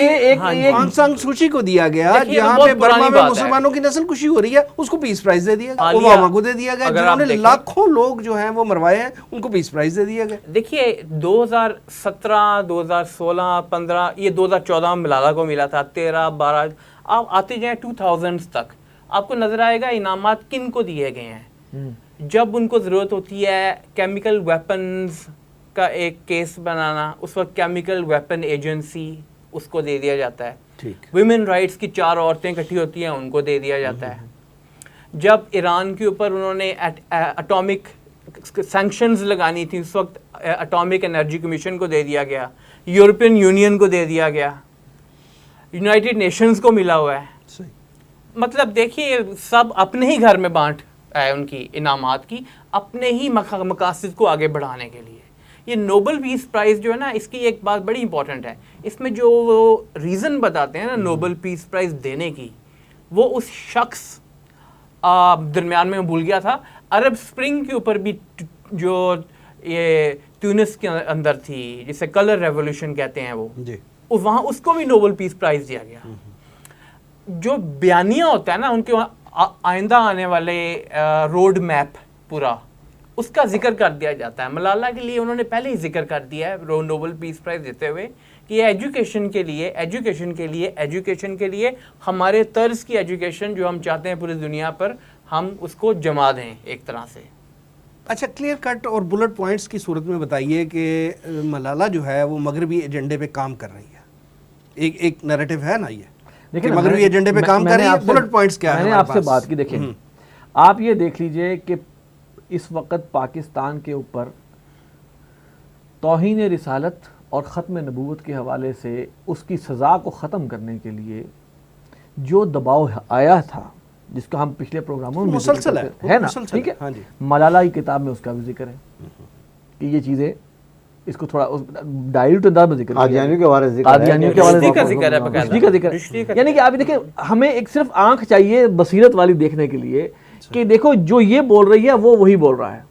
آنگ سان سوچی کو دیا گیا, جہاں پہ برما میں مسلمانوں کی نسل کشی ہو رہی ہے, اس کو پیس پرائز دے دیا. اوباما کو دے دیا گیا, جنہوں نے لاکھوں لوگ جو ہیں وہ مروائے ہیں, ان کو پیس پرائز دے دیا گیا. دیکھیے 2017, 2016, 15, یہ 2014 ملالہ کو ملا تھا, 13, 12, آپ آتے جائیں 2000s تک, آپ کو نظر آئے گا انعامات کن کو دیے گئے ہیں. جب ان کو ضرورت ہوتی ہے کیمیکل ویپنز کا ایک کیس بنانا, اس وقت کیمیکل ویپن ایجنسی اس کو دے دیا جاتا ہے. ویمن رائٹس کی 4 عورتیں اکٹھی ہوتی ہیں, ان کو دے دیا جاتا ہے. جب ایران کے اوپر انہوں نے اٹامک سینکشنز لگانی تھی, اس وقت اٹامک انرجی کمیشن کو دے دیا گیا, یورپین یونین کو دے دیا گیا, یونائٹڈ نیشنز کو ملا ہوا ہے. مطلب دیکھیے سب اپنے ہی گھر میں بانٹ ہے ان کی انعامات کی، اپنے ہی مقاصد کو آگے بڑھانے کے لیے. یہ نوبل پیس پرائز جو ہے نا، اس کی ایک بات بڑی امپورٹنٹ ہے، اس میں جو وہ ریزن بتاتے ہیں نا نوبل پیس پرائز دینے کی، وہ اس شخص درمیان میں بھول گیا تھا، عرب اسپرنگ کے اوپر بھی جو یہ تیونس کے اندر تھی جسے کلر ریولوشن کہتے ہیں وہ جی، وہاں اس کو بھی نوبل پیس پرائز دیا گیا. جو بیانیہ ہوتا ہے نا ان کے آئندہ آنے والے روڈ میپ پورا اس کا ذکر کر دیا جاتا ہے. ملالہ کے لیے انہوں نے پہلے ہی ذکر کر دیا ہے نوبل پیس پرائز دیتے ہوئے کہ یہ ایجوکیشن کے لیے ہمارے طرز کی ایجوکیشن جو ہم چاہتے ہیں پوری دنیا پر، ہم اس کو جما دیں ایک طرح سے. اچھا کلیئر کٹ اور بلٹ پوائنٹس کی صورت میں بتائیے کہ ملالہ جو ہے وہ مغربی ایجنڈے پہ کام کر رہی ہے، ایک نیریٹو ہے نا یہ کہ مغربی ایجنڈے پہ کام کر رہی ہے. بلٹ پوائنٹس کیا ہے؟ میں نے آپ سے بات کی، دیکھیں آپ یہ دیکھ لیجئے کہ اس وقت پاکستان کے اوپر توہین رسالت اور ختم نبوت کے حوالے سے اس کی سزا کو ختم کرنے کے لیے جو دباؤ آیا تھا، جس کا ہم پچھلے پروگراموں میں مسلسل ہے نا، ٹھیک ہے، ملالہ کی کتاب میں اس کا بھی ذکر ہے کہ یہ چیزیں اس کو تھوڑا ڈائریکٹ انداز میں ذکر قادیانیوں کے حوالے سے ذکر ہے. یعنی کہ آپ دیکھیں ہمیں ایک صرف آنکھ چاہیے بصیرت والی دیکھنے کے لیے کہ دیکھو جو یہ بول رہی ہے وہ وہی بول رہا ہے،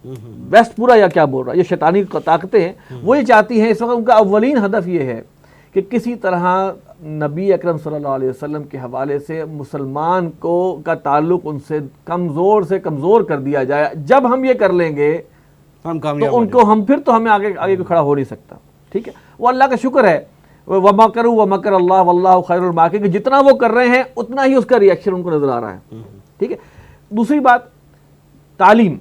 ویسٹ پورا یا کیا بول رہا ہے. یہ شیطانی طاقتیں ہیں، وہ یہ چاہتی ہیں اس وقت، ان کا اولین ہدف یہ ہے کہ کسی طرح نبی اکرم صلی اللہ علیہ وسلم کے حوالے سے مسلمان کا تعلق ان سے کمزور کر دیا جائے. جب ہم یہ کر لیں گے تو ان کو ہم پھر تو ہمیں آگے کھڑا ہو نہیں سکتا. ٹھیک ہے، وہ اللہ کا شکر ہے، وَمَكَرُوا وَمَكَرَ اللَّهُ وَاللَّهُ خَيْرُ الْمَاكِرِينَ، کہ جتنا وہ کر رہے ہیں اتنا ہی اس کا ریئیکشن ان کو نظر آ رہا ہے. ٹھیک ہے. دوسری بات، تعلیم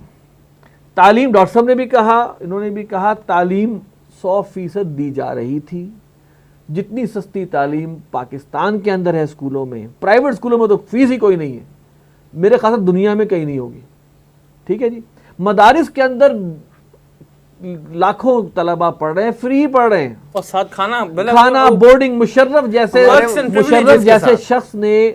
ڈاکٹر صاحب نے بھی کہا، انہوں نے بھی کہا تعلیم 100% دی جا رہی تھی. جتنی سستی تعلیم پاکستان کے اندر ہے اسکولوں میں، پرائیویٹ اسکولوں میں تو فیس ہی کوئی نہیں ہے، میرے خیال سے دنیا میں کہیں نہیں ہوگی. ٹھیک ہے جی. مدارس کے اندر لاکھوں طلبہ پڑھ رہے ہیں، فری پڑھ رہے ہیں، اور ساتھ کھانا بورڈنگ. مشرف جیسے شخص نے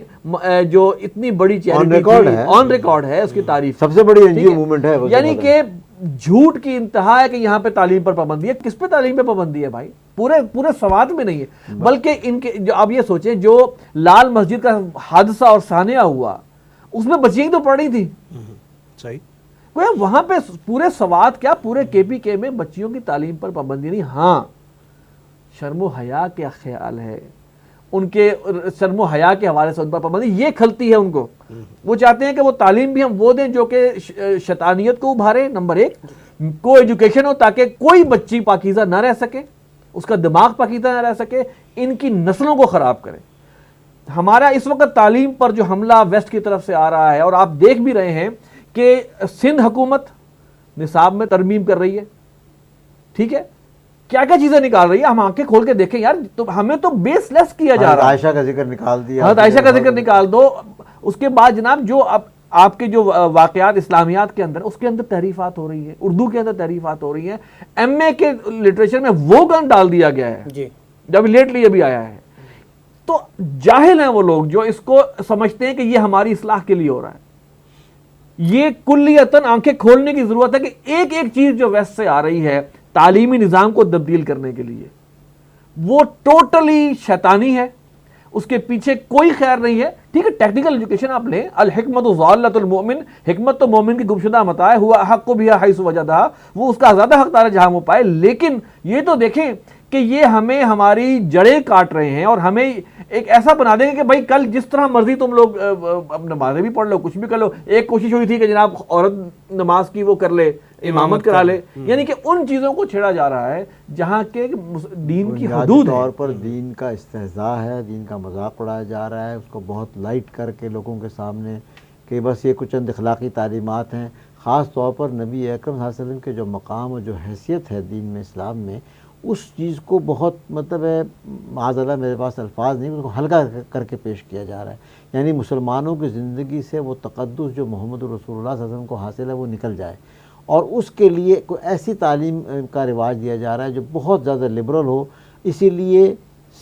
جو اتنی بڑی چیریٹی آن ریکارڈ ہے، اس کی تعریف سب سے بڑی این جی او موومنٹ ہے. یعنی کہ جھوٹ کی انتہا ہے کہ یہاں پہ تعلیم پر پابندی ہے. کس پہ تعلیم پہ پابندی ہے بھائی؟ پورے سوات میں نہیں ہے. بلکہ ان کے جو آپ یہ سوچیں، جو لال مسجد کا حادثہ اور سانحہ ہوا اس میں بچیاں تو پڑھ رہی تھی. صحیح. وہاں پہ پورے سوات کیا پورے کے پی کے میں بچیوں کی تعلیم پر پابندی نہیں. ہاں شرم و حیا کیا خیال ہے ان کے، شرم و حیا کے حوالے سے ان پر پابندی یہ کھلتی ہے ان کو. وہ چاہتے ہیں کہ وہ تعلیم بھی ہم وہ دیں جو کہ شیطانیت کو ابھارے. نمبر ایک، کو ایجوکیشن ہو تاکہ کوئی بچی پاکیزہ نہ رہ سکے، اس کا دماغ پاکیزہ نہ رہ سکے، ان کی نسلوں کو خراب کرے. ہمارا اس وقت تعلیم پر جو حملہ ویسٹ کی طرف سے آ رہا ہے، اور آپ دیکھ بھی رہے ہیں کہ سندھ حکومت نصاب میں ترمیم کر رہی ہے. ٹھیک ہے، کیا کیا چیزیں نکال رہی ہے. ہم آنکھیں کھول کے دیکھیں یار، ہمیں تو بیس لیس کیا جا رہا ہے. عائشہ کا ذکر نکال دیا، حضرت عائشہ کا ذکر نکال دو. اس کے بعد جناب جو آپ کے جو واقعات اسلامیات کے اندر، اس کے اندر تحریفات ہو رہی ہے، اردو کے اندر تحریفات ہو رہی ہیں. ایم اے کے لٹریچر میں وہ گن ڈال دیا گیا ہے جی، جب لیٹلی ابھی آیا ہے. تو جاہل ہیں وہ لوگ جو اس کو سمجھتے ہیں کہ یہ ہماری اصلاح کے لیے ہو رہا ہے. یہ کلیتاً آنکھیں کھولنے کی ضرورت ہے کہ ایک ایک چیز جو ویسٹ سے آ رہی ہے تعلیمی نظام کو تبدیل کرنے کے لیے، وہ ٹوٹلی شیطانی ہے. اس کے پیچھے کوئی خیر نہیں ہے. ٹھیک ہے، ٹیکنیکل ایجوکیشن آپ لیں، الحکمت ضالۃ المؤمن، حکمت تو مومن کی گمشدہ متاع ہے، ہوا حق بہا حیث وجدہا، وہ اس کا زیادہ حقدار ہے جہاں وہ پائے. لیکن یہ تو دیکھیں کہ یہ ہمیں ہماری جڑیں کاٹ رہے ہیں اور ہمیں ایک ایسا بنا دیں گے کہ بھائی کل جس طرح مرضی تم لوگ نمازیں بھی پڑھ لو، کچھ بھی کر لو. ایک کوشش ہوئی تھی کہ جناب عورت نماز کی وہ کر لے، امامت کرا لے. یعنی کہ ان چیزوں کو چھیڑا جا رہا ہے جہاں کے دین کی حدود طور پر دین کا استہزاء ہے، دین کا مذاق اڑایا جا رہا ہے، اس کو بہت لائٹ کر کے لوگوں کے سامنے کہ بس یہ کچھ چند اخلاقی تعلیمات ہیں. خاص طور پر نبی اکرم صلی اللہ علیہ وسلم کے جو مقام اور جو حیثیت ہے دین میں، اسلام میں، اس چیز کو بہت مطلب ہے، معاذ اللہ میرے پاس الفاظ نہیں، اس کو ہلکا کر کے پیش کیا جا رہا ہے. یعنی مسلمانوں کی زندگی سے وہ تقدس جو محمد رسول اللہ صلی اللہ علیہ وسلم کو حاصل ہے وہ نکل جائے، اور اس کے لیے کوئی ایسی تعلیم کا رواج دیا جا رہا ہے جو بہت زیادہ لبرل ہو. اسی لیے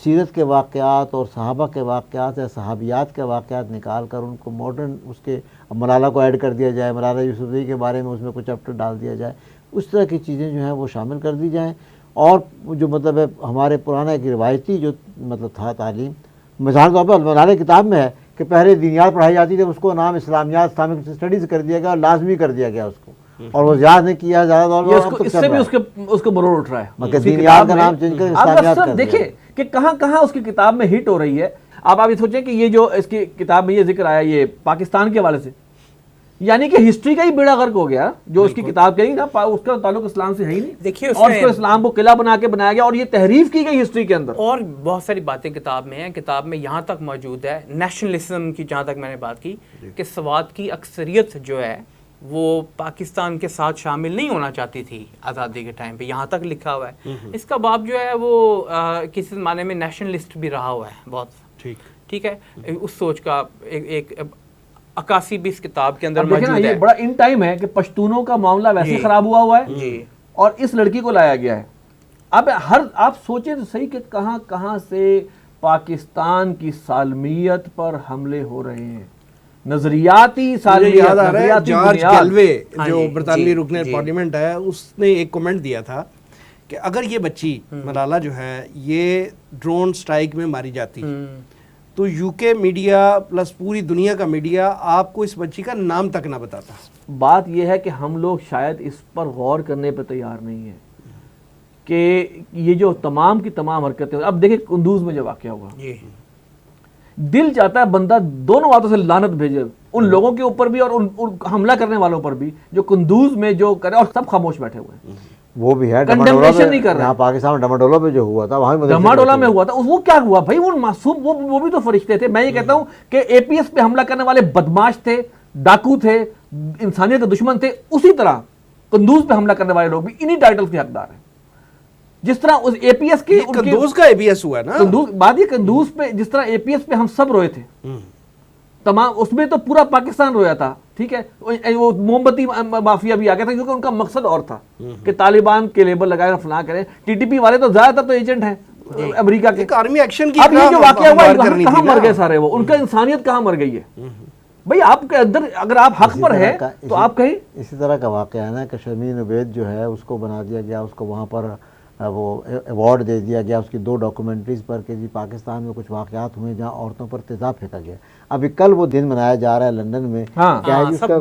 سیرت کے واقعات اور صحابہ کے واقعات یا صحابیات کے واقعات نکال کر ان کو ماڈرن اس کے ملالہ کو ایڈ کر دیا جائے، ملالہ یوسفزئی کے بارے میں اس میں کچھ چیپٹر ڈال دیا جائے، اس طرح کی چیزیں جو ہیں وہ شامل کر دی جائیں. اور جو مطلب ہے ہمارے پرانا ایک روایتی جو مطلب تھا تعلیم، مثال طور پر ملالہ کتاب میں ہے کہ پہلے دینیات پڑھائی جاتی تھی، اس کو نام اسلامیات اسلامک اسٹڈیز کر دیا گیا اور لازمی کر دیا گیا اس کو، اور وہ یاد نہیں کیا زیادہ طور پر. اس سے بھی اس کو مرور اٹھ رہا ہے مگر دینیات کا نام چینج کر اسلامیات کر دیا. دیکھیں کہ کہاں کہاں اس کی کتاب میں ہٹ ہو رہی ہے. آپ یہ سوچیں کہ یہ جو اس کی کتاب میں یہ ذکر آیا یہ پاکستان کے حوالے سے، یعنی کہ ہسٹری کا ہی بیڑا غرق ہو گیا. جو اس کی کتاب کہی نا اس کا تعلق اسلام سے ہے ہی نہیں. دیکھیے اور اس کو اسلام کو قلعہ بنا کے بنایا گیا اور یہ تحریف کی گئی ہسٹری کے اندر. اور بہت ساری باتیں کتاب میں ہیں. کتاب میں یہاں تک موجود ہے نیشنلزم کی، جہاں تک میں نے بات کی کہ سوات کی اکثریت جو ہے وہ پاکستان کے ساتھ شامل نہیں ہونا چاہتی تھی آزادی کے ٹائم پہ، یہاں تک لکھا ہوا ہے. اس کا باپ جو ہے وہ کسی زمانے میں نیشنلسٹ بھی رہا ہوا ہے بہت. ٹھیک ہے، اس سوچ کا ایک عکاسی بھی اس کتاب کے اندر موجود ہے. یہ بڑا ان ٹائم ہے کہ پشتونوں کا معاملہ ویسے خراب ہوا ہے اور اس لڑکی کو لایا گیا ہے. اب آپ سوچیں تو صحیح کہ کہاں کہاں سے پاکستان کی سالمیت پر حملے ہو رہے ہیں. نظریاتی یاد آ رہا ہے جارج کیلوے جو برطانوی رکن پارلیمنٹ ہے، اس نے ایک کمنٹ دیا تھا کہ اگر یہ بچی ملالہ جو ہے یہ ڈرون سٹرائک میں ماری جاتی تو یو کے میڈیا پلس پوری دنیا کا میڈیا آپ کو اس بچی کا نام تک نہ بتاتا. بات یہ ہے کہ ہم لوگ شاید اس پر غور کرنے پہ تیار نہیں ہیں کہ یہ جو تمام کی تمام حرکتیں. اب دیکھیں قندوز میں جو واقعہ ہوا، دل چاہتا ہے بندہ دونوں ہاتھوں سے لعنت بھیجے ان لوگوں کے اوپر بھی اور ان حملہ کرنے والوں پر بھی جو قندوز میں جو کرے، اور سب خاموش بیٹھے ہوئے ہیں. وہ بھی ہے کنڈمنیشن نہیں کر رہے. یہاں پاکستان میں ڈماڈولا میں جو ہوا تھا، وہاں ڈماڈولا میں ہوا تھا، وہ کیا ہوا بھائی؟ وہ معصوم، وہ بھی تو فرشتے تھے. میں یہ کہتا ہوں کہ اے پی ایس پہ حملہ کرنے والے بدماش تھے، ڈاکو تھے، انسانیت کے دشمن تھے. اسی طرح قندوز پہ حملہ کرنے والے لوگ بھی انہی ٹائٹل کے حقدار ہیں. جس طرح اس اے پی ایس کی قندوز کا اے پی ایس ہوا نا، بات یہ قندوز پہ جس طرح اے پی ایس پہ ہم سب روئے تھے تمام، اس میں تو پورا پاکستان رویا تھا. ٹھیک ہے، وہ موم بتی مافیا بھی آ گیا تھا کیونکہ ان کا مقصد اور تھا کہ طالبان کے لیبل لگائے اور فلاں کریں. ٹی ٹی پی والے تو زیادہ تر تو ایجنٹ ہیں امریکہ کے. آرمی ایکشن کی اب یہ جو واقعہ ہوا کہاں مر گئے سارے، وہ ان کا انسانیت کہاں مر گئی ہے بھائی؟ آپ کے اندر اگر آپ حق پر ہیں تو آپ کہیں. اسی طرح کا واقعہ ہے نا کہ شرمین عبید جو ہے اس کو بنا دیا گیا، اس کو وہاں پر وہ ایوارڈ دے دیا گیا اس کی 2 ڈاکومنٹریز پر کہ جی پاکستان میں کچھ واقعات ہوئے جہاں عورتوں پر تیزاب پھینکا گیا. ابھی کل وہ دن منایا جا رہا ہے لندن میں، کیا ہے جس کا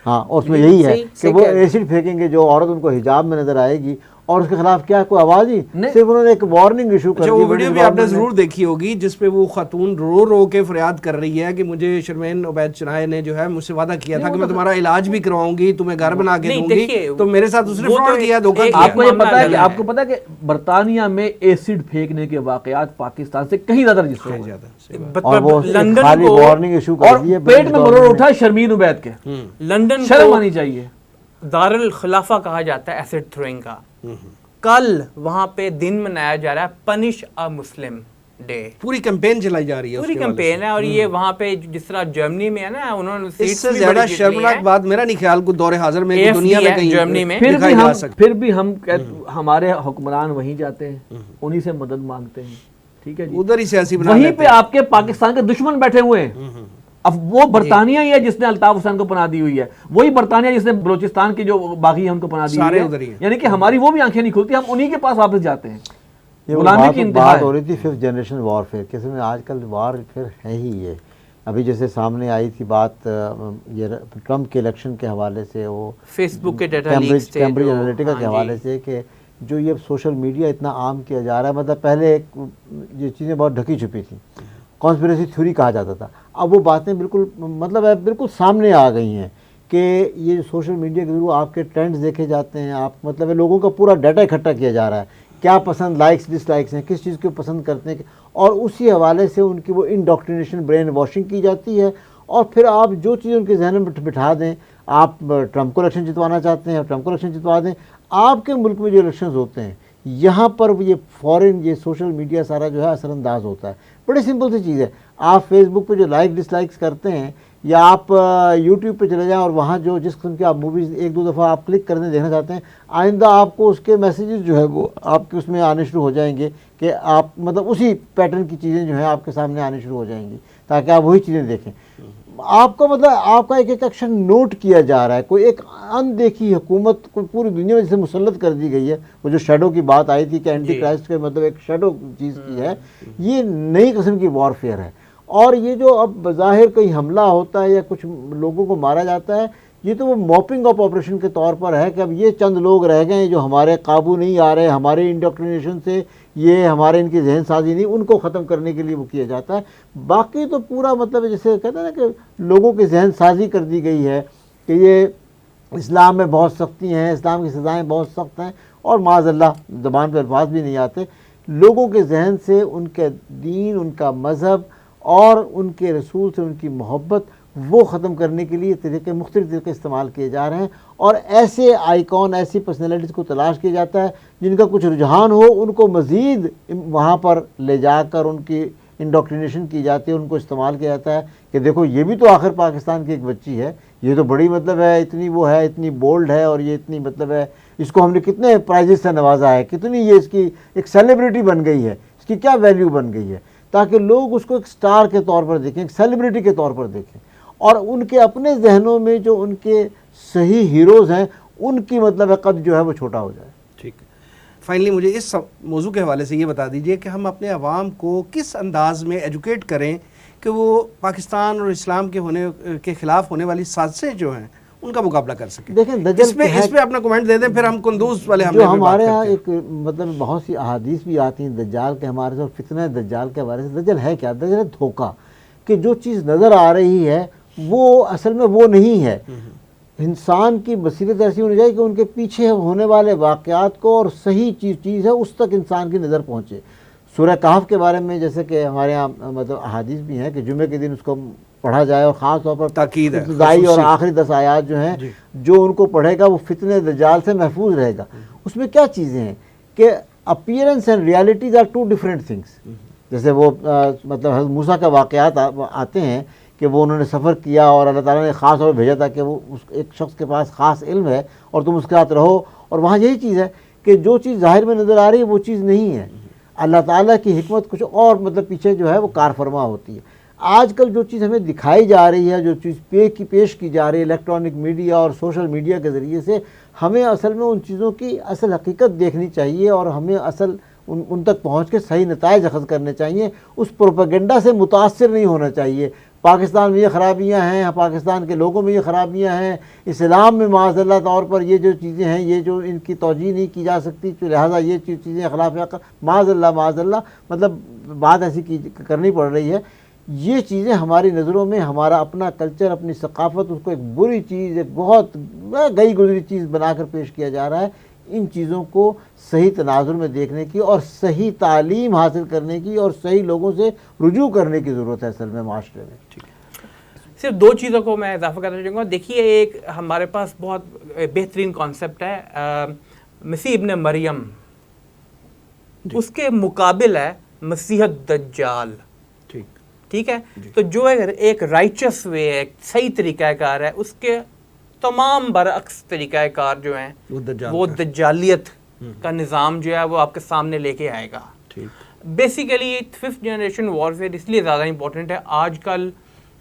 ہاں اس میں یہی ہے کہ وہ ایسڈ پھینکیں گے جو عورت ان کو حجاب میں نظر آئے گی، اور اس کے خلاف کیا کوئی آواز ہی، صرف انہوں نے ایک وارننگ ایشو کر دی. وہ ویڈیو بھی آپ نے ضرور دیکھی ہوگی جس پہ وہ خاتون رو رو کے فریاد کر رہی ہے کہ مجھے شرمین عبید چنائے نے جو ہے مجھ سے وعدہ کیا تھا کہ میں تمہارا علاج بھی کراؤں گی، تمہیں گھر بنا کے دوں گی، تو میرے ساتھ اس نے فراڈ کیا، دھوکہ کیا. آپ کو یہ پتا ہے کہ آپ کو پتا ہے کہ برطانیہ میں ایسڈ پھینکنے کے واقعات پاکستان سے کہیں زیادہ رجسٹر ہوئے، اور وہ خالی وارننگ ایشو کر دی ہے. پیٹ میں مرور اٹھا شرمین عبید کے. لندن شرم آنی چاہیے. دارالخلافہ کہا جاتا ہے ایسڈ تھروئنگ کا. کل وہاں پہ دن منایا جا رہا ہے پنش اے مسلم ڈے. پوری کیمپین چلائی جا رہی ہے، پوری کیمپین ہے. اور یہ وہاں پہ جس طرح جرمنی میں ہے نا، انہوں نے اس سے زیادہ شرمناک بات میرا نہیں خیال کو دور حاضر میں دنیا میں کہیں جرمنی میں دکھائی جا سکتی. پھر بھی ہم ہمارے حکمران وہیں جاتے ہیں، انہی سے مدد مانگتے ہیں. ٹھیک ہے جی، ادھر ہی سیاسی بنا وہیں پہ آپ کے پاکستان کے دشمن بیٹھے ہوئے ہیں. اب وہ برطانیہ ہی ہے جس نے الطاف حسین کو پناہ دی ہوئی ہے، وہی برطانیہ جس نے بلوچستان کے جو باغی ہیں ان کو پناہ دی ہوئی ہے. یعنی کہ ہماری وہ بھی آنکھیں نہیں کھلتی، ہم انہی کے پاس واپس جاتے ہیں. غلامی کی انتہا بات ہو رہی تھی 5th جنریشن وارفیئر، کسی میں آج کل وارفیئر ہے ہی یہ. ابھی جیسے سامنے آئی تھی بات یہ ٹرمپ کے الیکشن کے حوالے سے، وہ فیس بک کے ڈیٹا لیکس تھے، کیمبرج انالیٹیکا کے حوالے سے، کہ جو یہ سوشل میڈیا اتنا عام کیا جا رہا ہے. مطلب پہلے یہ چیزیں بہت ڈھکی چھپی تھیں، کانسپریسی تھیوری کہا جاتا تھا. اب وہ باتیں بالکل مطلب بالکل سامنے آ گئی ہیں کہ یہ سوشل میڈیا کے ذریعے آپ کے ٹرینڈز دیکھے جاتے ہیں. آپ مطلب لوگوں کا پورا ڈیٹا اکٹھا کیا جا رہا ہے، کیا پسند، لائکس ڈس لائکس ہیں، کس چیز کو پسند کرتے ہیں، اور اسی حوالے سے ان کی وہ انڈاکٹرینیشن، برین واشنگ کی جاتی ہے. اور پھر آپ جو چیز ان کے ذہن میں بٹھا دیں، آپ ٹرمپ کو الیکشن جتوانا چاہتے ہیں، ٹرمپ کو الیکشن جتوا دیں. آپ کے ملک میں جو الیکشنز ہوتے ہیں یہاں پر یہ فورن یہ سوشل میڈیا سارا جو ہے اثر انداز ہوتا ہے. بڑی سمپل سی چیز ہے، آپ فیس بک پہ جو لائک ڈس لائکس کرتے ہیں یا آپ یوٹیوب پہ چلے جائیں اور وہاں جو جس قسم کی آپ موویز ایک دو دفعہ آپ کلک کرنے دیکھنا چاہتے ہیں، آئندہ آپ کو اس کے میسیجز جو ہے وہ آپ کے اس میں آنے شروع ہو جائیں گے کہ آپ مطلب اسی پیٹرن کی چیزیں جو ہیں آپ کے سامنے آنے شروع ہو جائیں گی تاکہ آپ وہی چیزیں دیکھیں. آپ کا مطلب آپ کا ایک ایک ایکشن نوٹ کیا جا رہا ہے. کوئی ایک اندیکھی حکومت کو پوری دنیا میں جسے مسلط کر دی گئی ہے. وہ جو شیڈو کی بات آئی تھی کہ اینٹی کرائسٹ کے مطلب ایک شیڈو چیز کی ہے، یہ نئی قسم کی وار فیئر ہے. اور یہ جو اب بظاہر کہیں حملہ ہوتا ہے یا کچھ لوگوں کو مارا جاتا ہے، یہ تو وہ موپنگ اپ آپریشن کے طور پر ہے کہ اب یہ چند لوگ رہ گئے ہیں جو ہمارے قابو نہیں آ رہے، ہمارے انڈوکٹرینیشن سے یہ ہمارے ان کی ذہن سازی نہیں، ان کو ختم کرنے کے لیے وہ کیا جاتا ہے. باقی تو پورا مطلب جیسے کہتے ہیں نا کہ لوگوں کی ذہن سازی کر دی گئی ہے کہ یہ اسلام میں بہت سختی ہیں، اسلام کی سزائیں بہت سخت ہیں، اور معاذ اللہ زبان پہ الفاظ بھی نہیں آتے. لوگوں کے ذہن سے ان کے دین، ان کا مذہب اور ان کے رسول سے ان کی محبت وہ ختم کرنے کے لیے مختلف طریقے استعمال کیے جا رہے ہیں. اور ایسے آئیکن، ایسی پرسنالٹیز کو تلاش کیا جاتا ہے جن کا کچھ رجحان ہو، ان کو مزید وہاں پر لے جا کر ان کی انڈوکٹرینیشن کی جاتی ہے، ان کو استعمال کیا جاتا ہے کہ دیکھو یہ بھی تو آخر پاکستان کی ایک بچی ہے، یہ تو بڑی مطلب ہے، اتنی وہ ہے، اتنی بولڈ ہے، اور یہ اتنی مطلب ہے، اس کو ہم نے کتنے پرائزز سے نوازا ہے، کتنی یہ اس کی ایک سیلیبریٹی بن گئی ہے، اس کی کیا ویلیو بن گئی ہے، تاکہ لوگ اس کو ایک سٹار کے طور پر دیکھیں، ایک سیلیبریٹی کے طور پر دیکھیں. اور ان کے اپنے ذہنوں میں جو ان کے صحیح ہیروز ہیں ان کی مطلب قد جو ہے وہ چھوٹا ہو جائے. ٹھیک ہے. فائنلی مجھے اس موضوع کے حوالے سے یہ بتا دیجئے کہ ہم اپنے عوام کو کس انداز میں ایجوکیٹ کریں کہ وہ پاکستان اور اسلام کے ہونے کے خلاف ہونے والی سازشیں جو ہیں ان کا مقابلہ کر سکیں. دیکھیں اس پہ اپنا کمنٹ دے دیں، پھر ہم کندوز والے جو ہمارے ہاں ایک مطلب بہت سی احادیث بھی آتی ہیں دجال کے حوالے سے اور فتنہ دجال کے حوالے سے. دجال ہے کیا؟ دجال ہے دھوکہ، کہ جو چیز نظر آ رہی ہے وہ اصل میں وہ نہیں ہے. انسان کی بصیرت ایسی ہونی چاہیے کہ ان کے پیچھے ہونے والے واقعات کو اور صحیح چیز ہے اس تک انسان کی نظر پہنچے. سورہ کہف کے بارے میں جیسے کہ ہمارے یہاں مطلب احادیث بھی ہیں کہ جمعے کے دن اس کو پڑھا جائے، اور خاص طور پر تاکید ہے، ابتدائی اور آخری 10 آیات جو ہیں جو ان کو پڑھے گا وہ فتنہ دجال سے محفوظ رہے گا. اس میں کیا چیزیں ہیں کہ appearance and realities are two different things. جیسے وہ مطلب حضرت موسیٰ کا واقعات آتے ہیں کہ وہ انہوں نے سفر کیا اور اللہ تعالیٰ نے خاص طور پر بھیجا تھا کہ وہ ایک شخص کے پاس خاص علم ہے اور تم اس کے ساتھ رہو. اور وہاں یہی چیز ہے کہ جو چیز ظاہر میں نظر آ رہی ہے وہ چیز نہیں ہے. اللہ تعالیٰ کی حکمت کچھ اور مطلب پیچھے جو ہے وہ کار فرما ہوتی ہے. آج کل جو چیز ہمیں دکھائی جا رہی ہے، جو چیز پیش کی جا رہی ہے الیکٹرانک میڈیا اور سوشل میڈیا کے ذریعے سے، ہمیں اصل میں ان چیزوں کی اصل حقیقت دیکھنی چاہیے اور ہمیں اصل ان تک پہنچ کے صحیح نتائج اخذ کرنے چاہیے. اس پروپیگنڈا سے متاثر نہیں ہونا چاہیے. پاکستان میں یہ خرابیاں ہیں، پاکستان کے لوگوں میں یہ خرابیاں ہیں، اسلام میں معاذ اللہ طور پر یہ جو چیزیں ہیں یہ جو ان کی توجیہ نہیں کی جا سکتی، تو لہٰذا یہ چیزیں خلاف معاذ اللہ مطلب بات ایسی کرنی پڑ رہی ہے. یہ چیزیں ہماری نظروں میں ہمارا اپنا کلچر، اپنی ثقافت، اس کو ایک بری چیز، ایک بہت گئی گزری چیز بنا کر پیش کیا جا رہا ہے. ان چیزوں کو صحیح تناظر میں دیکھنے کی اور صحیح تعلیم حاصل کرنے کی اور صحیح لوگوں سے رجوع کرنے کی ضرورت ہے اصل میں معاشرے میں. صرف 2 چیزوں کو میں اضافہ کرنا چاہوں گا. دیکھیے ایک ہمارے پاس بہت بہترین کانسیپٹ ہے مسیح ابن مریم، اس کے مقابل ہے مسیح الدجال. ٹھیک ہے. تو جو ایک رائچس وے، ایک صحیح طریقہ کار ہے، اس کے تمام برعکس طریقہ کار جو ہیں وہ دجالیت کا نظام جو ہے وہ آپ کے سامنے لے کے آئے گا. بیسیکلی 5th جنریشن وارفیئر اس لیے زیادہ امپورٹنٹ ہے. آج کل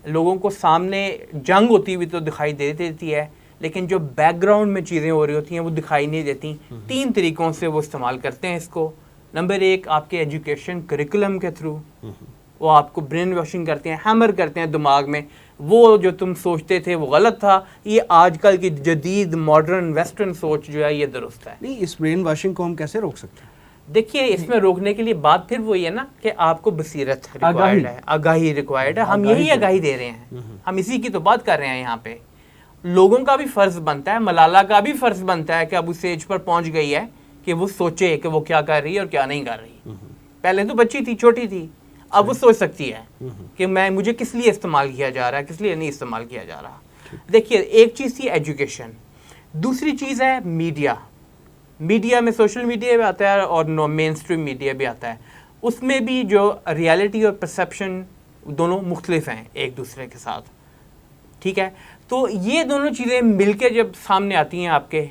لوگوں کو سامنے جنگ ہوتی ہوئی تو دکھائی دے دیتی ہے، لیکن جو بیک گراؤنڈ میں چیزیں ہو رہی ہوتی ہیں وہ دکھائی نہیں دیتی. 3 طریقوں سے وہ استعمال کرتے ہیں اس کو. نمبر 1 آپ کے ایجوکیشن کریکولم کے تھرو وہ آپ کو برین واشنگ کرتے ہیں، ہیمر کرتے ہیں دماغ میں، وہ جو تم سوچتے تھے وہ غلط تھا، یہ آج کل کی جدید ماڈرن ویسٹرن سوچ جو ہے یہ درست ہے. نہیں، اس برین واشنگ کو ہم کیسے روک سکتے ہیں؟ دیکھیے اس میں روکنے کے لیے بات پھر وہی ہے نا کہ آپ کو بصیرت ریکوائرڈ ہے، آگاہی ریکوائرڈ ہے. ہم یہی آگاہی دے رہے ہیں، ہم اسی کی تو بات کر رہے ہیں یہاں پہ. لوگوں کا بھی فرض بنتا ہے، ملالہ کا بھی فرض بنتا ہے کہ اب اس ایج پر پہنچ گئی ہے کہ وہ سوچے کہ وہ کیا کر رہی ہے اور کیا نہیں کر رہی. پہلے تو بچی تھی، چھوٹی تھی، اب وہ سوچ سکتی ہے کہ مجھے کس لیے استعمال کیا جا رہا ہے، کس لیے نہیں استعمال کیا جا رہا. دیکھیے ایک چیز تھی ایجوکیشن، دوسری چیز ہے میڈیا. میڈیا میں سوشل میڈیا بھی آتا ہے اور مین اسٹریم میڈیا بھی آتا ہے. اس میں بھی جو ریالٹی اور پرسیپشن دونوں مختلف ہیں ایک دوسرے کے ساتھ. ٹھیک ہے. تو یہ دونوں چیزیں مل کے جب سامنے آتی ہیں آپ کے,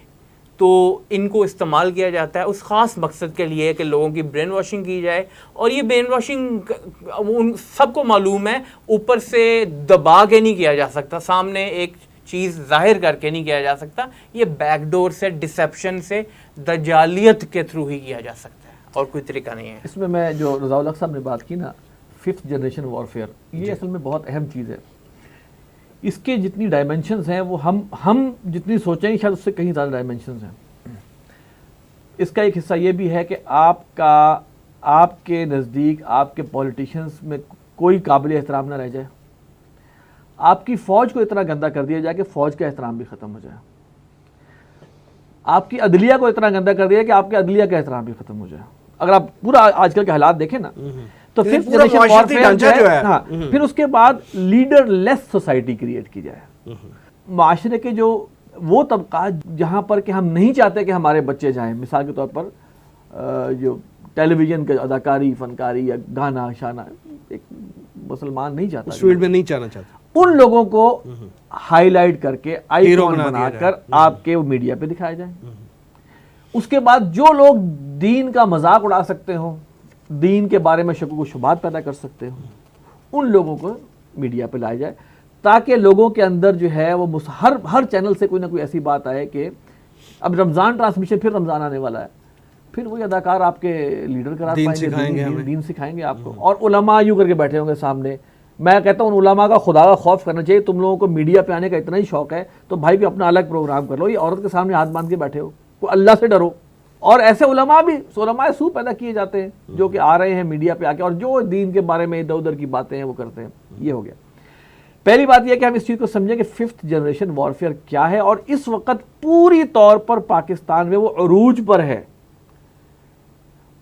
تو ان کو استعمال کیا جاتا ہے اس خاص مقصد کے لیے کہ لوگوں کی برین واشنگ کی جائے. اور یہ برین واشنگ ان سب کو معلوم ہے, اوپر سے دبا کے نہیں کیا جا سکتا, سامنے ایک چیز ظاہر کر کے نہیں کیا جا سکتا, یہ بیک ڈور سے, ڈسیپشن سے, دجالیت کے تھرو ہی کیا جا سکتا ہے, اور کوئی طریقہ نہیں ہے. اس میں جو رضا الحق صاحب نے بات کی نا, 5th جنریشن وارفیئر, یہ اصل میں بہت اہم چیز ہے. اس کے جتنی ڈائمنشنز ہیں وہ ہم جتنی سوچیں گے شاید اس سے کہیں زیادہ ڈائمنشنز ہیں. اس کا ایک حصہ یہ بھی ہے کہ آپ کے نزدیک آپ کے پولیٹیشنز میں کوئی قابل احترام نہ رہ جائے, آپ کی فوج کو اتنا گندا کر دیا جائے کہ فوج کا احترام بھی ختم ہو جائے, آپ کی عدلیہ کو اتنا گندا کر دیا کہ آپ کے عدلیہ کا احترام بھی ختم ہو جائے. اگر آپ پورا آج کل کے حالات دیکھیں نا, تو پھر اس کے بعد لیڈر لیس سوسائٹی کریٹ کی جائے. معاشرے کے جو وہ طبقات جہاں پر کہ ہم نہیں چاہتے کہ ہمارے بچے جائیں, مثال کے طور پر جو ٹیلی ویژن کے اداکاری, فنکاری یا گانا شانا, ایک مسلمان نہیں چاہتا, اس فیلڈ میں نہیں جانا چاہتا, ان لوگوں کو ہائی لائٹ کر کے آئیکن بنا کر آپ کے میڈیا پہ دکھائے جائیں. اس کے بعد جو لوگ دین کا مذاق اڑا سکتے ہوں, دین کے بارے میں شک و شبہات پیدا کر سکتے ہوں, ان لوگوں کو میڈیا پہ لایا جائے, تاکہ لوگوں کے اندر جو ہے وہ ہر چینل سے کوئی نہ کوئی ایسی بات آئے کہ اب رمضان ٹرانسمیشن, پھر رمضان آنے والا ہے, پھر وہی اداکار آپ کے لیڈر کرا پائیں گے, دین سکھائیں گے آپ کو. اور علماء یوں کر کے بیٹھے ہوں گے سامنے. میں کہتا ہوں ان علماء کا خدا کا خوف کرنا چاہیے. تم لوگوں کو میڈیا پہ آنے کا اتنا ہی شوق ہے تو بھائی بھی اپنا الگ پروگرام کر لو, یہ عورت کے سامنے ہاتھ باندھ کے بیٹھے ہو, کوئی اللہ سے ڈرو. اور ایسے علماء بھی علماء سو پیدا کیے جاتے ہیں جو کہ آ رہے ہیں میڈیا پہ آ کے, اور جو دین کے بارے میں ادھر ادھر کی باتیں ہیں وہ کرتے ہیں. یہ ہو گیا. پہلی بات یہ کہ ہم اس چیز کو سمجھیں کہ 5th جنریشن وارفیئر کیا ہے, اور اس وقت پوری طور پر پاکستان میں وہ عروج پر ہے.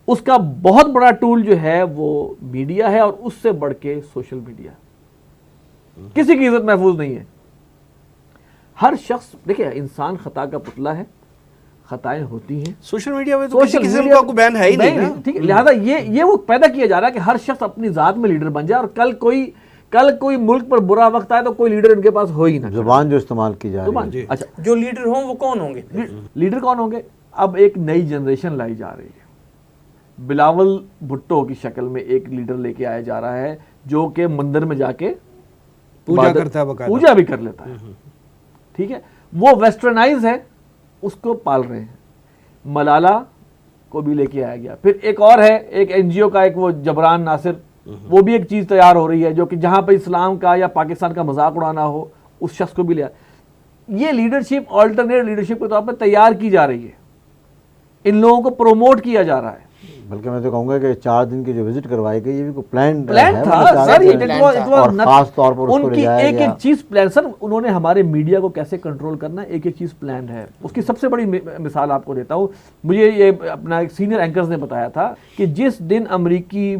اس کا بہت بڑا ٹول جو ہے وہ میڈیا ہے, اور اس سے بڑھ کے سوشل میڈیا. کسی کی عزت محفوظ نہیں ہے. ہر شخص, دیکھیں انسان خطا کا پتلا ہے, خطائیں ہوتی ہیں. سوشل میڈیا میں تو کسی قسم کا کوئی بین ہے ہی نہیں نا, ٹھیک ہے. لہٰذا یہ وہ پیدا کیا جا رہا ہے کہ ہر شخص اپنی ذات میں لیڈر بن جائے, اور کل کوئی ملک پر برا وقت آئے تو کوئی لیڈر ان کے پاس ہو ہی نہ. زبان جو استعمال کی جا رہی ہے, اچھا جو لیڈر ہوں وہ کون ہوں گے؟ لیڈر کون ہوں گے؟ اب ایک نئی جنریشن لائی جا رہی ہے. بلاول بھٹو کی شکل میں ایک لیڈر لے کے آیا جا رہا ہے جو کہ مندر میں جا کے پوجا کرتا ہے, پوجا بھی کر لیتا ہے. ٹھیک ہے, وہ ویسٹرنائز ہے, اس کو پال رہے ہیں. ملالہ کو بھی لے کے آیا گیا. پھر ایک اور ہے, ایک این جی او کا ایک وہ جبران ناصر, وہ بھی ایک چیز تیار ہو رہی ہے جو کہ جہاں پہ اسلام کا یا پاکستان کا مذاق اڑانا ہو اس شخص کو بھی لیا. یہ لیڈرشپ آلٹرنیٹ لیڈرشپ کے طور پر تیار کی جا رہی ہے, ان لوگوں کو پروموٹ کیا جا رہا ہے. بلکہ میں تو کہوں گا کہ 4 دن کی جو وزٹ کروائی گئی یہ بھی کوئی پلان تھا سر, اور خاص طور پر ان کی ایک ایک چیز پلان. سر انہوں نے ہمارے میڈیا کو کیسے کنٹرول کرنا ہے, ایک ایک چیز پلان ہے. اس کی سب سے بڑی مثال آپ کو دیتا ہوں. مجھے یہ اپنا ایک سینئر اینکرز نے بتایا تھا کہ جس دن امریکی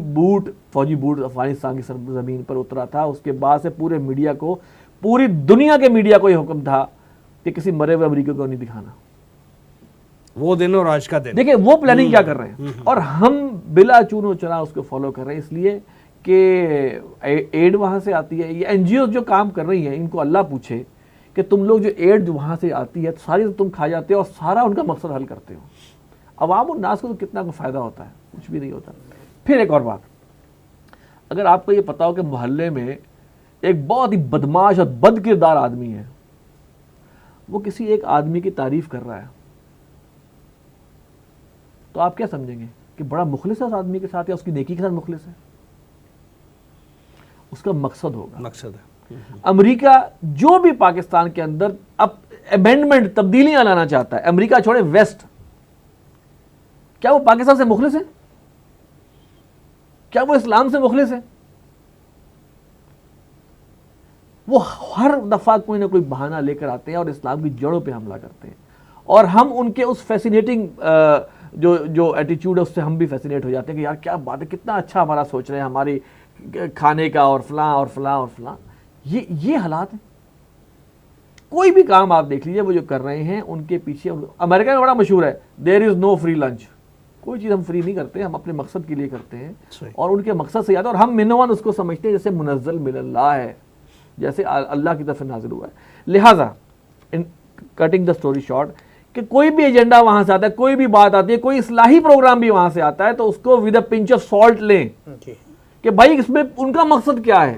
فوجی بوٹ افغانستان کی سرزمین پر اترا تھا, اس کے بعد سے پورے میڈیا کو, پوری دنیا کے میڈیا کو یہ حکم تھا کہ کسی مرے ہوئے امریکی کو نہیں دکھانا. وہ دن اور آج کا دن, دیکھیں وہ پلاننگ کیا کر رہے ہیں, اور ہم بلا چون و چرا اس کو فالو کر رہے ہیں. اس لیے کہ ایڈ وہاں سے آتی ہے. یہ این جی اوز جو کام کر رہی ہیں, ان کو اللہ پوچھے کہ تم لوگ جو ایڈ جو وہاں سے آتی ہے ساری تم کھا جاتے ہو, اور سارا ان کا مقصد حل کرتے ہو. عوام الناس کو تو کتنا کو فائدہ ہوتا ہے, کچھ بھی نہیں ہوتا. پھر ایک اور بات, اگر آپ کو یہ پتا ہو کہ محلے میں ایک بہت ہی بدماش اور بد کردار آدمی ہے, وہ کسی ایک آدمی کی تعریف کر رہا ہے, تو آپ کیا سمجھیں گے کہ بڑا مخلص ہے اس آدمی کے ساتھ, یا اس کی نیکی کے ساتھ مخلص ہے؟ اس کا مقصد ہوگا. مقصد ہے. امریکہ جو بھی پاکستان کے اندر اب امینڈمنٹ تبدیلیاں لانا چاہتا ہے, امریکہ چھوڑے ویسٹ, کیا وہ پاکستان سے مخلص ہے؟ کیا وہ اسلام سے مخلص ہے؟ وہ ہر دفعہ کوئی نہ کوئی بہانہ لے کر آتے ہیں اور اسلام کی جڑوں پہ حملہ کرتے ہیں, اور ہم ان کے اس فیسینیٹنگ جو ایٹیچیوڈ ہے اس سے ہم بھی فیسینیٹ ہو جاتے ہیں کہ یار کیا بات ہے, کتنا اچھا ہمارا سوچ رہے ہیں ہماری کھانے کا, اور فلاں اور فلاں اور فلاں. یہ حالات ہیں. کوئی بھی کام آپ دیکھ لیجیے وہ جو کر رہے ہیں ان کے پیچھے, امریکہ میں بڑا مشہور ہے دیر از نو فری لنچ. کوئی چیز ہم فری نہیں کرتے, ہم اپنے مقصد کے لیے کرتے ہیں, اور ان کے مقصد سے یاد ہے, اور ہم منوان اس کو سمجھتے ہیں جیسے منزل من اللہ ہے. جیسے اللہ کی طرف سے نازل ہوا ہے. لہٰذا کٹنگ دا اسٹوری شارٹ کہ کوئی بھی ایجنڈا وہاں سے آتا ہے, کوئی بھی بات آتی ہے, کوئی اصلاحی پروگرام بھی وہاں سے آتا ہے تو اس کو with a pinch of salt لیں کہ بھائی اس میں ان کا مقصد کیا ہے.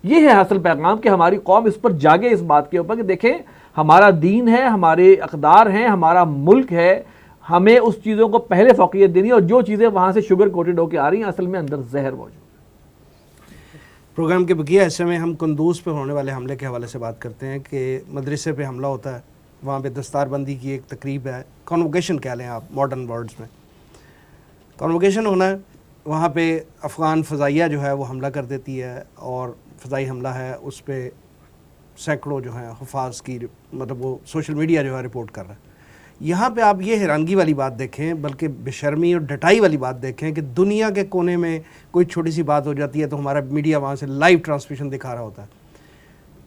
یہ ہے اصل پیغام کہ ہماری قوم اس پر جاگے, اس بات کے اوپر کہ دیکھیں ہمارا دین ہے, ہمارے اقدار ہیں, ہمارا ملک ہے, ہمیں اس چیزوں کو پہلے فوقیت دینی, اور جو چیزیں وہاں سے شوگر کوٹڈ ہو کے آ رہی ہیں اصل میں اندر زہر موجود. پروگرام کے بقیہ حصے میں ہم قندوز پہ ہونے والے حملے کے حوالے سے بات کرتے ہیں کہ مدرسے پہ حملہ ہوتا ہے, وہاں پہ دستار بندی کی ایک تقریب ہے, کانووکیشن کہہ لیں آپ ماڈرن ورڈز میں, کانووکیشن ہونا ہے. وہاں پہ افغان فضائیہ جو ہے وہ حملہ کر دیتی ہے, اور فضائی حملہ ہے اس پہ سینکڑوں جو ہیں حفاظ کی مطلب وہ سوشل میڈیا جو ہے رپورٹ کر رہا ہے. یہاں پہ آپ یہ حیرانگی والی بات دیکھیں, بلکہ بے شرمی اور ڈٹائی والی بات دیکھیں کہ دنیا کے کونے میں کوئی چھوٹی سی بات ہو جاتی ہے تو ہمارا میڈیا وہاں سے لائیو ٹرانسمیشن دکھا رہا ہوتا ہے.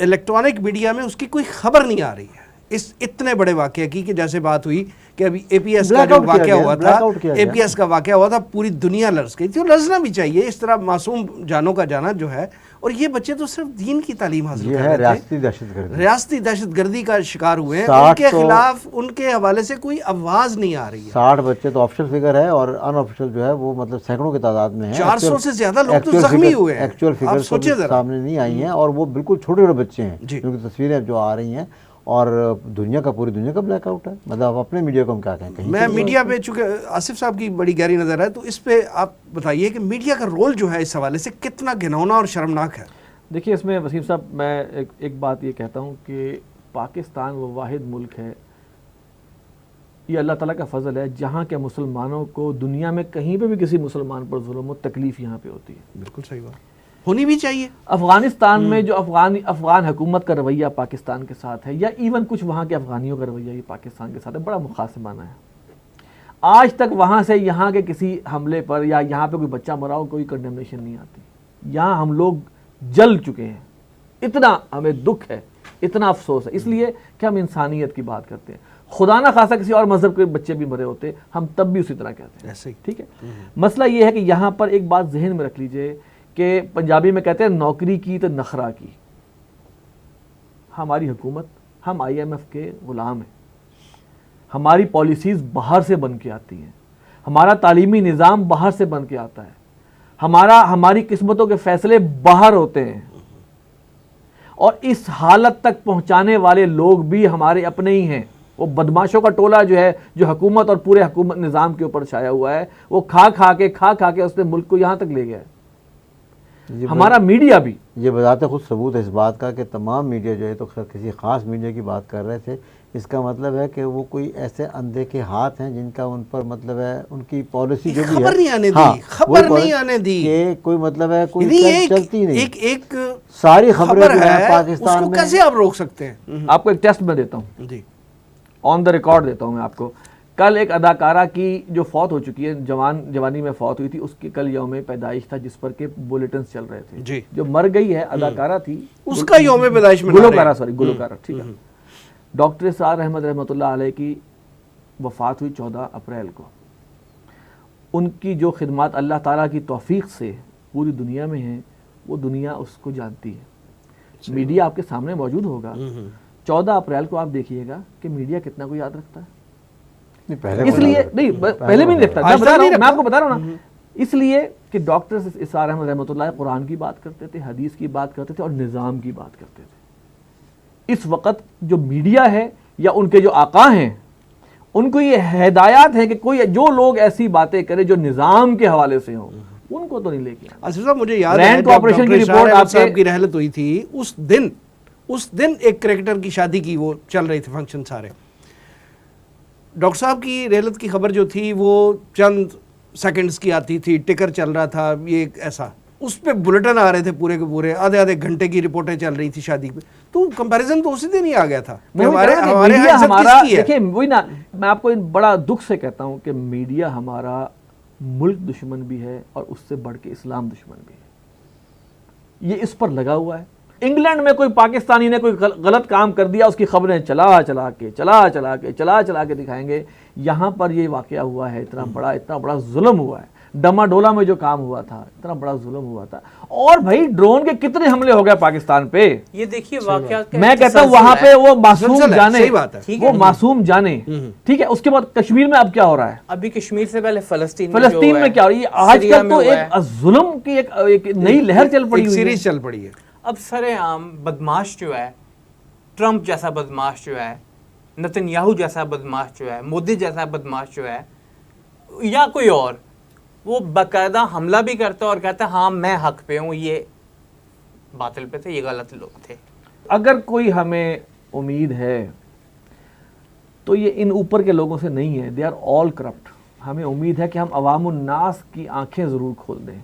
الیکٹرانک میڈیا میں اس کی کوئی خبر نہیں آ رہی ہے اس اتنے بڑے واقعے کی, کہ جیسے بات ہوئی کہ ابھی اے پی ایس کا جو واقعہ ہوا تھا, اے پی ایس کا واقعہ ہوا تھا, پوری دنیا لرز گئی تھی, اور لرزنا بھی چاہیے, اس طرح معصوم جانوں کا جانا جو ہے. اور یہ بچے تو صرف دین کی تعلیم حاصل کر رہے تھے, ریاستی دہشت گردی کا شکار ہوئے ہیں, ان کے خلاف ان کے حوالے سے کوئی آواز نہیں آ رہی ہے. 60 بچے تو آفیشل فگر ہے, اور ان آفیشل جو ہے وہ مطلب سینکڑوں کی تعداد میں ہے. 400 سے زیادہ لوگ تو زخمی ہوئے ہیں, ایکچوئل فگر سامنے نہیں آئی ہیں, اور وہ بالکل چھوٹے چھوٹے بچے ہیں جن کی تصویریں جو آ رہی ہیں. اور دنیا کا, پوری دنیا کا بلیک آؤٹ ہے. مطلب اپنے میڈیا کو ہم کیا کہیں, میں میڈیا پہ چونکہ آصف صاحب کی بڑی گہری نظر ہے, تو اس پہ آپ بتائیے کہ میڈیا کا رول جو ہے اس حوالے سے کتنا گھناؤنا اور شرمناک ہے. دیکھیے اس میں وسیم صاحب میں ایک بات یہ کہتا ہوں کہ پاکستان وہ واحد ملک ہے, یہ اللہ تعالیٰ کا فضل ہے جہاں کے مسلمانوں کو دنیا میں کہیں پہ بھی کسی مسلمان پر ظلم و تکلیف یہاں پہ ہوتی ہے. بالکل صحیح بات, ہونی بھی چاہیے. افغانستان میں جو افغان حکومت کا رویہ پاکستان کے ساتھ ہے, یا ایون کچھ وہاں کے افغانیوں کا رویہ یہ پاکستان کے ساتھ ہے, بڑا مخاصمانہ ہے. آج تک وہاں سے یہاں کے کسی حملے پر یا یہاں پہ کوئی بچہ مرا ہو کوئی کنڈیمنیشن نہیں آتی. یہاں ہم لوگ جل چکے ہیں, اتنا ہمیں دکھ ہے, اتنا افسوس ہے, اس لیے کہ ہم انسانیت کی بات کرتے ہیں. خدا نہ خاصا کسی اور مذہب کے بچے بھی مرے ہوتے ہم تب بھی اسی طرح کہتے ہیں, ٹھیک ہے. مسئلہ یہ ہے کہ یہاں پر ایک بات ذہن میں رکھ لیجئے کہ پنجابی میں کہتے ہیں نوکری کی تو نخرا کی. ہماری حکومت, ہم آئی ایم ایف کے غلام ہیں, ہماری پالیسیز باہر سے بن کے آتی ہیں, ہمارا تعلیمی نظام باہر سے بن کے آتا ہے, ہماری قسمتوں کے فیصلے باہر ہوتے ہیں, اور اس حالت تک پہنچانے والے لوگ بھی ہمارے اپنے ہی ہیں. وہ بدماشوں کا ٹولہ جو ہے جو حکومت اور پورے حکومت نظام کے اوپر چھایا ہوا ہے, وہ کھا کھا کے اس نے ملک کو یہاں تک لے گیا ہے. ہمارا میڈیا بھی یہ بذات خود ثبوت ہے اس بات کا کہ تمام میڈیا جو ہے, تو کسی خاص میڈیا کی بات کر رہے تھے, اس کا مطلب ہے کہ وہ کوئی ایسے اندھے کے ہاتھ ہیں جن کا ان پر مطلب ہے ان کی پالیسی جو بھی ہے خبر نہیں آنے دی, خبر نہیں آنے دی, کہ کوئی مطلب ہے کوئی چلتی نہیں. ایک ساری خبریں پاکستان میں, اس کو کیسے آپ روک سکتے ہیں؟ آپ کو ایک ٹیسٹ میں دیتا ہوں جی, آن دا ریکارڈ دیتا ہوں میں آپ کو. کل ایک اداکارہ کی جو فوت ہو چکی ہے, جوانی میں فوت ہوئی تھی, اس کی کل یوم پیدائش تھا جس پر کہ بلیٹنز چل رہے تھے جی. جو مر گئی ہے اداکارہ تھی, اس کا یوم پیدائش میں گلوکارہ ٹھیک ہے. ڈاکٹر اسرار احمد رحمۃ اللہ علیہ کی وفات ہوئی 14 اپریل کو. ان کی جو خدمات اللہ تعالیٰ کی توفیق سے پوری دنیا میں ہیں, وہ دنیا اس کو جانتی ہے. میڈیا آپ کے سامنے موجود ہوگا. 14 اپریل کو آپ دیکھیے گا کہ میڈیا کتنا کو یاد رکھتا ہے. اس لیے نہیں, پہلے بھی نہیں دیکھتا, میں آپ کو بتا رہا ہوں نا, اس لیے کہ ڈاکٹر اسرار احمد رحمۃ اللہ قرآن کی بات کرتے تھے, حدیث کی بات کرتے تھے, اور نظام کی بات کرتے تھے. اس وقت جو میڈیا ہے یا ان کے جو آقا ہیں, ان کو یہ ہدایات ہیں کہ کوئی جو لوگ ایسی باتیں کرے جو نظام کے حوالے سے ہوں, ان کو تو نہیں لے کے. اصل صاحب مجھے یاد ہے کوآپریشن کی رپورٹ آپ صاحب کی رحلت ہوئی تھی, اس دن ایک کریکٹر کی شادی کی وہ چل رہی تھی فنکشن سارے. ڈاکٹر صاحب کی رحلت کی خبر جو تھی وہ چند سیکنڈز کی آتی تھی, ٹکر چل رہا تھا, یہ ایسا, اس پہ بلیٹن آ رہے تھے پورے کے پورے, آدھے گھنٹے کی رپورٹیں چل رہی تھی شادی پہ. تو کمپیریزن تو اسی دن ہی آ گیا تھا. دیکھیں وہی نا, میں آپ کو بڑا دکھ سے کہتا ہوں کہ میڈیا ہمارا ملک دشمن بھی ہے, اور اس سے بڑھ کے اسلام دشمن بھی ہے. یہ اس پر لگا ہوا ہے. انگلینڈ میں کوئی پاکستانی نے کوئی غلط کام کر دیا, اس کی خبریں چلا کے دکھائیں گے. یہاں پر یہ واقعہ ہوا ہے, اتنا بڑا ظلم ہوا ہے. ڈما ڈولا میں جو کام ہوا تھا، اتنا بڑا ظلم ہوا تھا. اور بھائی ڈرون کے کتنے حملے ہو گئے پاکستان پہ. یہ دیکھیے واقعات میں کہتا ہوں وہاں پہ وہ معصوم جانے، صحیح بات ہے، وہ معصوم جانے. ٹھیک ہے، اس کے بعد کشمیر میں اب کیا ہو رہا ہے؟ ابھی کشمیر سے پہلے فلسطین میں کیا ہو رہا ہے؟ آج کل تو ایک ظلم کی ایک نئی لہر چل پڑی، سیریز چل پڑی ہے. اب سر عام بدماش جو ہے، ٹرمپ جیسا بدماش جو ہے، نتن یاہو جیسا بدماش جو ہے، مودی جیسا بدماش جو ہے، یا کوئی اور، وہ باقاعدہ حملہ بھی کرتا ہے اور کہتا ہے ہاں میں حق پہ ہوں، یہ باطل پہ تھے، یہ غلط لوگ تھے. اگر کوئی ہمیں امید ہے تو یہ ان اوپر کے لوگوں سے نہیں ہے. They are all corrupt. ہمیں امید ہے کہ ہم عوام الناس کی آنکھیں ضرور کھول دیں.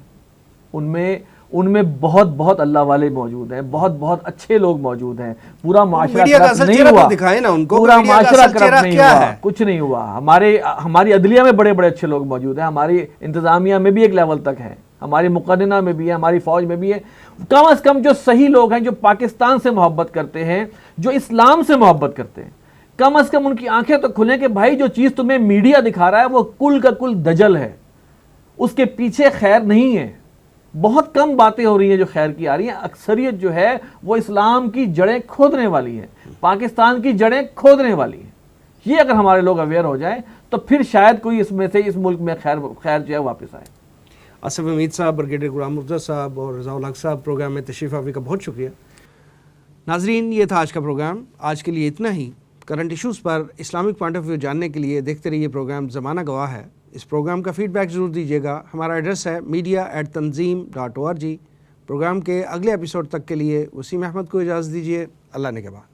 ان میں بہت بہت اللہ والے موجود ہیں، بہت بہت اچھے لوگ موجود ہیں. پورا معاشرہ کرپٹ نہیں ہوا، پورا معاشرہ کرپٹ نہیں ہوا، کچھ نہیں ہوا. ہماری عدلیہ میں بڑے بڑے اچھے لوگ موجود ہیں، ہماری انتظامیہ میں بھی ایک لیول تک ہے، ہماری مقننہ میں بھی ہے، ہماری فوج میں بھی ہے. کم از کم جو صحیح لوگ ہیں، جو پاکستان سے محبت کرتے ہیں، جو اسلام سے محبت کرتے ہیں، کم از کم ان کی آنکھیں تو کھلیں کہ بھائی جو چیز تمہیں میڈیا دکھا رہا ہے وہ کل کا کل دجل ہے، اس کے پیچھے خیر نہیں ہے. بہت کم باتیں ہو رہی ہیں جو خیر کی آ رہی ہیں. اکثریت جو ہے وہ اسلام کی جڑیں کھودنے والی ہے، پاکستان کی جڑیں کھودنے والی ہے. یہ اگر ہمارے لوگ اویئر ہو جائیں تو پھر شاید کوئی اس میں سے اس ملک میں خیر جو ہے واپس آئے. آصف حمید صاحب، بریگیڈیئر غلام مرتضیٰ صاحب اور رضا الحق صاحب پروگرام میں تشریف آوری کا بہت شکریہ. ناظرین، یہ تھا آج کا پروگرام. آج کے لیے اتنا ہی. کرنٹ ایشوز پر اسلامک پوائنٹ آف ویو جاننے کے لیے دیکھتے رہیے پروگرام زمانہ گواہ ہے. اس پروگرام کا فیڈ بیک ضرور دیجیے گا. ہمارا ایڈریس ہے media@tanzeem.org. پروگرام کے اگلے ایپیسوڈ تک کے لیے وسیم احمد کو اجازت دیجیے. اللہ نگہبان.